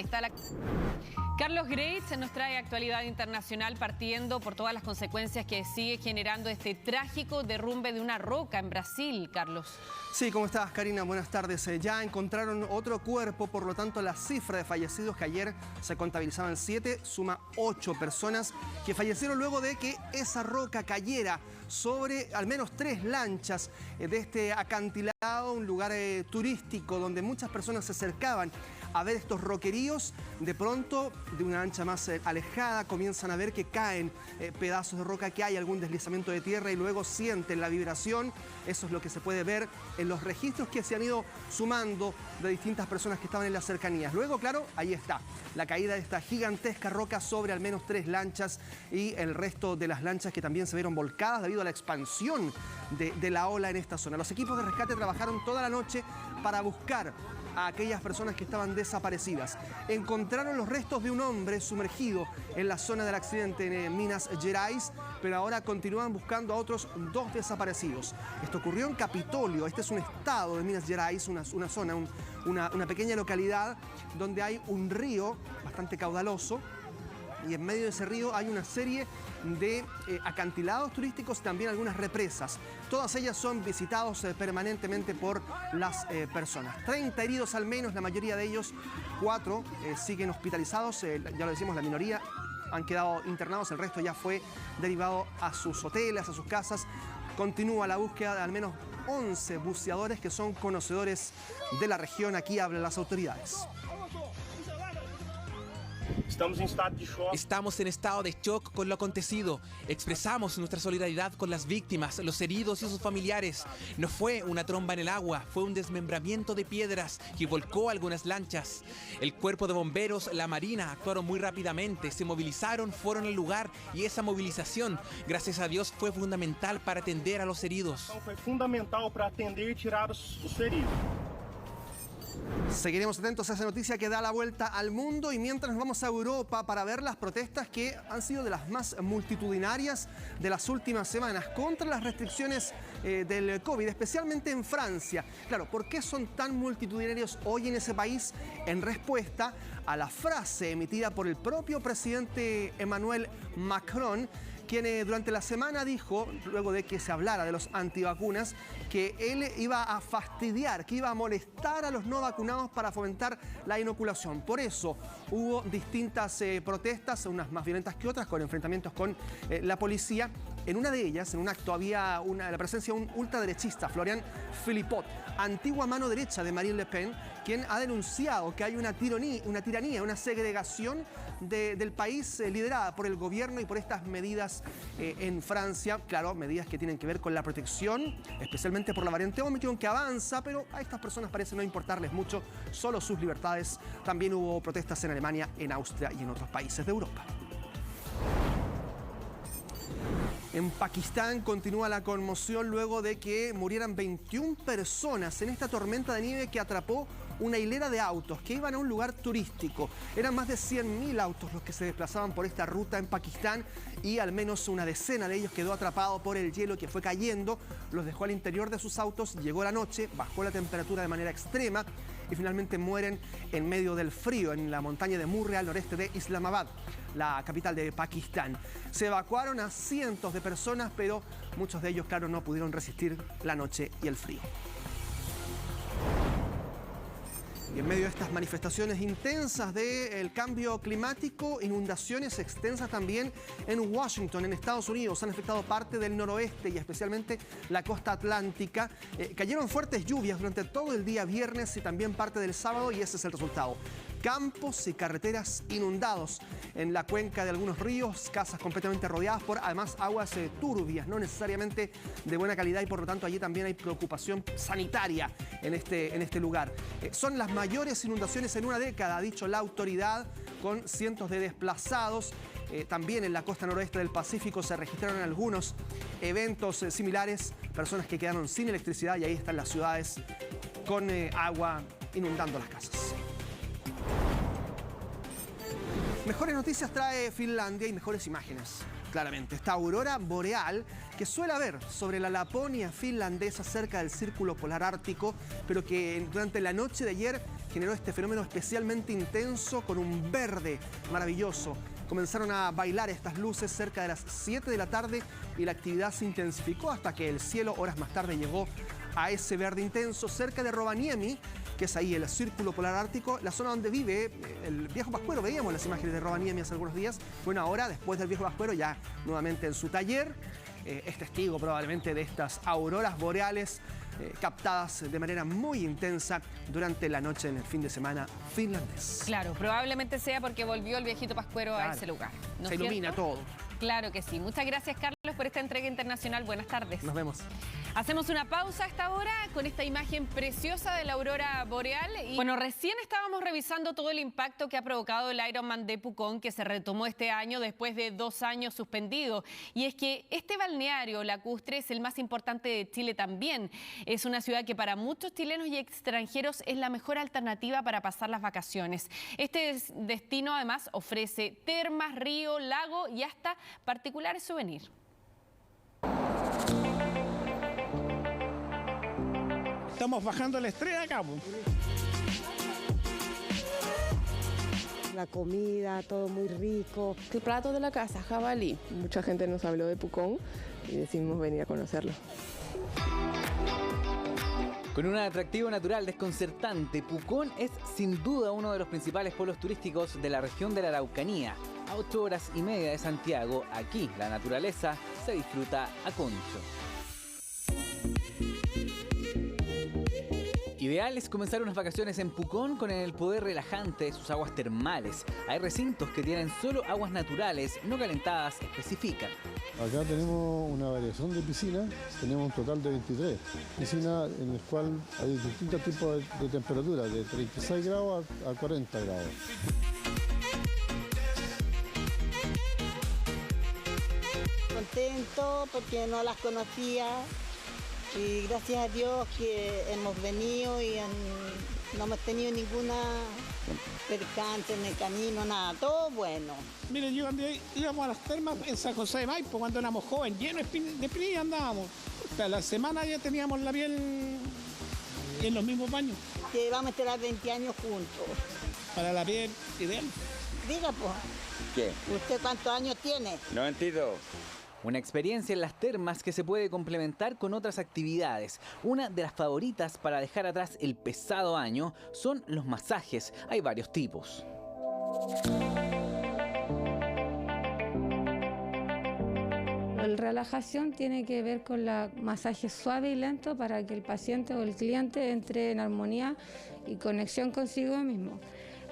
[SPEAKER 2] Carlos Greitz nos trae actualidad internacional partiendo por todas las consecuencias que sigue generando este trágico derrumbe de una roca en Brasil, Carlos.
[SPEAKER 1] Sí, ¿cómo estás, Karina? Buenas tardes. Ya encontraron otro cuerpo, por lo tanto la cifra de fallecidos que ayer se contabilizaban 7, suma 8 personas que fallecieron luego de que esa roca cayera sobre al menos 3 lanchas de este acantilado, un lugar turístico donde muchas personas se acercaban a ver estos roqueríos. De pronto, de una lancha más alejada, comienzan a ver que caen pedazos de roca, que hay algún deslizamiento de tierra y luego sienten la vibración. Eso es lo que se puede ver en los registros que se han ido sumando de distintas personas que estaban en las cercanías. Luego, claro, ahí está, la caída de esta gigantesca roca sobre al menos 3 lanchas y el resto de las lanchas que también se vieron volcadas debido a la expansión de la ola en esta zona. Los equipos de rescate trabajaron toda la noche para buscar a aquellas personas que estaban desaparecidas. Encontraron los restos de un hombre sumergido en la zona del accidente en Minas Gerais, pero ahora continúan buscando a otros 2 desaparecidos. Esto ocurrió en Capitolio. Este es un estado de Minas Gerais, una zona, una pequeña localidad donde hay un río bastante caudaloso. Y en medio de ese río hay una serie de acantilados turísticos y también algunas represas. Todas ellas son visitados permanentemente por las personas. 30 heridos al menos, la mayoría de ellos, 4 siguen hospitalizados. Ya lo decimos, la minoría han quedado internados, el resto ya fue derivado a sus hoteles, a sus casas. Continúa la búsqueda de al menos 11 buceadores que son conocedores de la región. Aquí hablan las autoridades.
[SPEAKER 4] Estamos en estado de shock con lo acontecido. Expresamos nuestra solidaridad con las víctimas, los heridos y sus familiares. No fue una tromba en el agua, fue un desmembramiento de piedras que volcó algunas lanchas. El cuerpo de bomberos, la marina, actuaron muy rápidamente, se movilizaron, fueron al lugar y esa movilización, gracias a Dios, fue fundamental para atender a los heridos.
[SPEAKER 7] Fue fundamental para atender y tirar los heridos.
[SPEAKER 1] Seguiremos atentos a esa noticia que da la vuelta al mundo y mientras nos vamos a Europa para ver las protestas que han sido de las más multitudinarias de las últimas semanas contra las restricciones del COVID, especialmente en Francia. Claro, ¿por qué son tan multitudinarios hoy en ese país? En respuesta a la frase emitida por el propio presidente Emmanuel Macron, quien durante la semana dijo, luego de que se hablara de los antivacunas, que él iba a fastidiar, que iba a molestar a los no vacunados para fomentar la inoculación. Por eso hubo distintas protestas, unas más violentas que otras, con enfrentamientos con la policía. En una de ellas, en un acto, había la presencia de un ultraderechista, Florian Philippot, antigua mano derecha de Marine Le Pen, quien ha denunciado que hay una tiranía, una segregación del país liderada por el gobierno y por estas medidas en Francia. Claro, medidas que tienen que ver con la protección, especialmente por la variante Omicron, que avanza, pero a estas personas parece no importarles mucho, solo sus libertades. También hubo protestas en Alemania, en Austria y en otros países de Europa. En Pakistán continúa la conmoción luego de que murieran 21 personas en esta tormenta de nieve que atrapó una hilera de autos que iban a un lugar turístico. Eran más de 100.000 autos los que se desplazaban por esta ruta en Pakistán y al menos una decena de ellos quedó atrapado por el hielo que fue cayendo. Los dejó al interior de sus autos, llegó la noche, bajó la temperatura de manera extrema y finalmente mueren en medio del frío en la montaña de Murree al noreste de Islamabad, la capital de Pakistán. Se evacuaron a cientos de personas, pero muchos de ellos, claro, no pudieron resistir la noche y el frío. Y en medio de estas manifestaciones intensas del cambio climático, inundaciones extensas también en Washington, en Estados Unidos, han afectado parte del noroeste y especialmente la costa atlántica. Cayeron fuertes lluvias durante todo el día viernes y también parte del sábado y ese es el resultado. campos y carreteras inundados. En la cuenca de algunos ríos, casas completamente rodeadas por además aguas turbias, no necesariamente de buena calidad, y por lo tanto allí también hay preocupación sanitaria en este lugar. Son las mayores inundaciones en una década, ha dicho la autoridad, con cientos de desplazados. También en la costa noroeste del Pacífico se registraron algunos eventos similares, personas que quedaron sin electricidad, y ahí están las ciudades con agua inundando las casas. Mejores noticias trae Finlandia y mejores imágenes. Claramente, esta aurora boreal que suele haber sobre la Laponia finlandesa cerca del Círculo Polar Ártico, pero que durante la noche de ayer generó este fenómeno especialmente intenso con un verde maravilloso. Comenzaron a bailar estas luces cerca de las 7 de la tarde y la actividad se intensificó hasta que el cielo horas más tarde llegó a ese verde intenso cerca de Rovaniemi, que es ahí el Círculo Polar Ártico, la zona donde vive el Viejo Pascuero. Veíamos las imágenes de Rovaniemi hace algunos días. Bueno, ahora, después del Viejo Pascuero, ya nuevamente en su taller, es testigo probablemente de estas auroras boreales captadas de manera muy intensa durante la noche en el fin de semana finlandés.
[SPEAKER 2] Claro, probablemente sea porque volvió el Viejito Pascuero a ese lugar. ¿No
[SPEAKER 1] se ilumina todo.
[SPEAKER 2] Claro que sí. Muchas gracias, Carlos, por esta entrega internacional. Buenas tardes.
[SPEAKER 1] Nos vemos.
[SPEAKER 2] Hacemos una pausa a esta hora con esta imagen preciosa de la aurora boreal. Y bueno, recién estábamos revisando todo el impacto que ha provocado el Ironman de Pucón, que se retomó este año después de 2 años suspendido. Y es que este balneario lacustre es el más importante de Chile también. Es una ciudad que para muchos chilenos y extranjeros es la mejor alternativa para pasar las vacaciones. Este destino además ofrece termas, río, lago y hasta particulares souvenirs.
[SPEAKER 6] Estamos bajando la estrella acá.
[SPEAKER 8] La comida, todo muy rico.
[SPEAKER 9] El plato de la casa, jabalí.
[SPEAKER 8] Mucha gente nos habló de Pucón y decidimos venir a conocerlo.
[SPEAKER 10] Con un atractivo natural desconcertante, Pucón es sin duda uno de los principales polos turísticos de la región de la Araucanía. A 8 horas y media de Santiago, aquí la naturaleza se disfruta a concho. Ideal es comenzar unas vacaciones en Pucón con el poder relajante de sus aguas termales. Hay recintos que tienen solo aguas naturales, no calentadas, especifican.
[SPEAKER 12] Acá tenemos una variación de piscinas, tenemos un total de 23 piscinas en las cuales hay distintos tipos de temperatura, de 36 grados a 40 grados.
[SPEAKER 23] Contento porque no las conocía. Y gracias a Dios que hemos venido y no hemos tenido ninguna percance en el camino, nada, todo bueno.
[SPEAKER 6] Miren, yo cuando íbamos a las termas en San José de Maipo, cuando éramos jóvenes, llenos de espinillas andábamos. O sea, la semana ya teníamos la piel en los mismos baños.
[SPEAKER 23] Que vamos a estar 20 años juntos.
[SPEAKER 6] Para la piel ideal.
[SPEAKER 23] Diga, pues.
[SPEAKER 10] ¿Qué?
[SPEAKER 23] ¿Usted cuántos años tiene?
[SPEAKER 10] 92. Una experiencia en las termas que se puede complementar con otras actividades. Una de las favoritas para dejar atrás el pesado año son los masajes. Hay varios tipos.
[SPEAKER 24] La relajación tiene que ver con el masaje suave y lento para que el paciente o el cliente entre en armonía y conexión consigo mismo.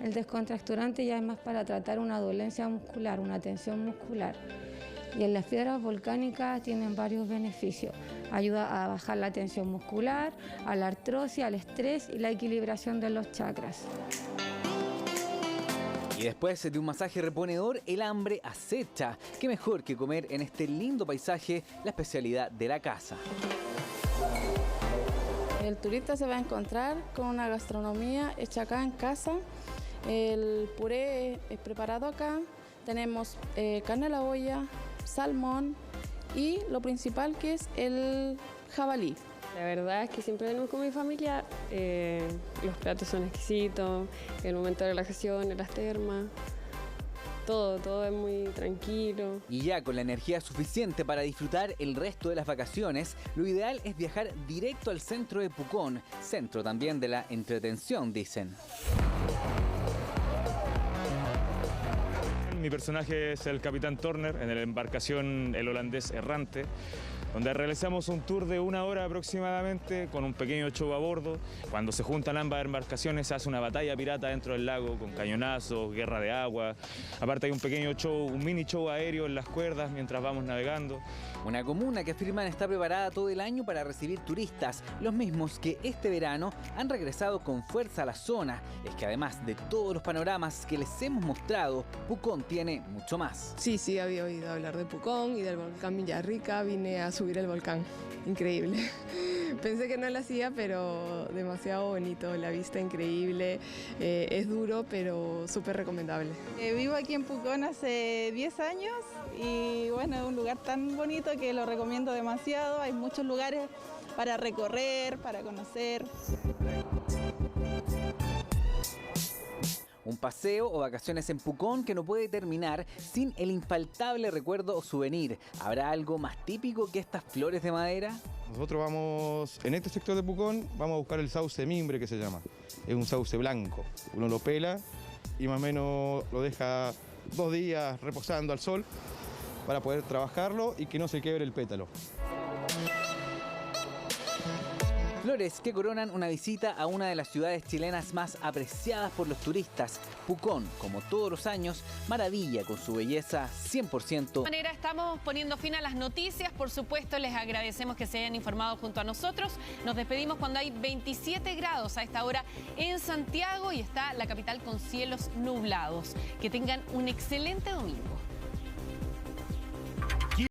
[SPEAKER 24] El descontracturante ya es más para tratar una dolencia muscular, una tensión muscular. Y en las piedras volcánicas tienen varios beneficios. Ayuda a bajar la tensión muscular, a la artrosis, al estrés y la equilibración de los chakras.
[SPEAKER 10] Y después de un masaje reponedor, el hambre acecha. Qué mejor que comer en este lindo paisaje, la especialidad de la casa.
[SPEAKER 9] El turista se va a encontrar con una gastronomía hecha acá en casa. El puré es preparado acá. Tenemos carne a la olla, salmón y lo principal que es el jabalí.
[SPEAKER 8] La verdad es que siempre venimos con mi familia, los platos son exquisitos, el momento de relajación, en las termas, todo es muy tranquilo.
[SPEAKER 10] Y ya con la energía suficiente para disfrutar el resto de las vacaciones, lo ideal es viajar directo al centro de Pucón, centro también de la entretención, dicen.
[SPEAKER 3] mi personaje es el Capitán Turner en la embarcación El Holandés Errante, donde realizamos un tour de 1 hora aproximadamente con un pequeño show a bordo. Cuando se juntan ambas embarcaciones se hace una batalla pirata dentro del lago con cañonazos, guerra de agua. Aparte hay un pequeño show, un mini show aéreo en las cuerdas mientras vamos navegando.
[SPEAKER 10] Una comuna que afirman está preparada todo el año para recibir turistas, los mismos que este verano han regresado con fuerza a la zona. Es que además de todos los panoramas que les hemos mostrado, Pucón tiene mucho más.
[SPEAKER 5] Sí, había oído hablar de Pucón y del volcán Villarrica, vine a subir el volcán, increíble. Pensé que no lo hacía, pero demasiado bonito, la vista increíble, es duro, pero súper recomendable.
[SPEAKER 11] Vivo aquí en Pucón hace 10 años y bueno, es un lugar tan bonito que lo recomiendo demasiado, hay muchos lugares para recorrer, para conocer.
[SPEAKER 10] Un paseo o vacaciones en Pucón que no puede terminar sin el infaltable recuerdo o souvenir. ¿Habrá algo más típico que estas flores de madera?
[SPEAKER 13] Nosotros vamos, en este sector de Pucón, vamos a buscar el sauce mimbre que se llama. Es un sauce blanco. Uno lo pela y más o menos lo deja 2 días reposando al sol para poder trabajarlo y que no se quiebre el pétalo.
[SPEAKER 10] Flores que coronan una visita a una de las ciudades chilenas más apreciadas por los turistas. Pucón, como todos los años, maravilla con su belleza 100%.
[SPEAKER 2] De manera estamos poniendo fin a las noticias. Por supuesto, les agradecemos que se hayan informado junto a nosotros. Nos despedimos cuando hay 27 grados a esta hora en Santiago y está la capital con cielos nublados. Que tengan un excelente domingo.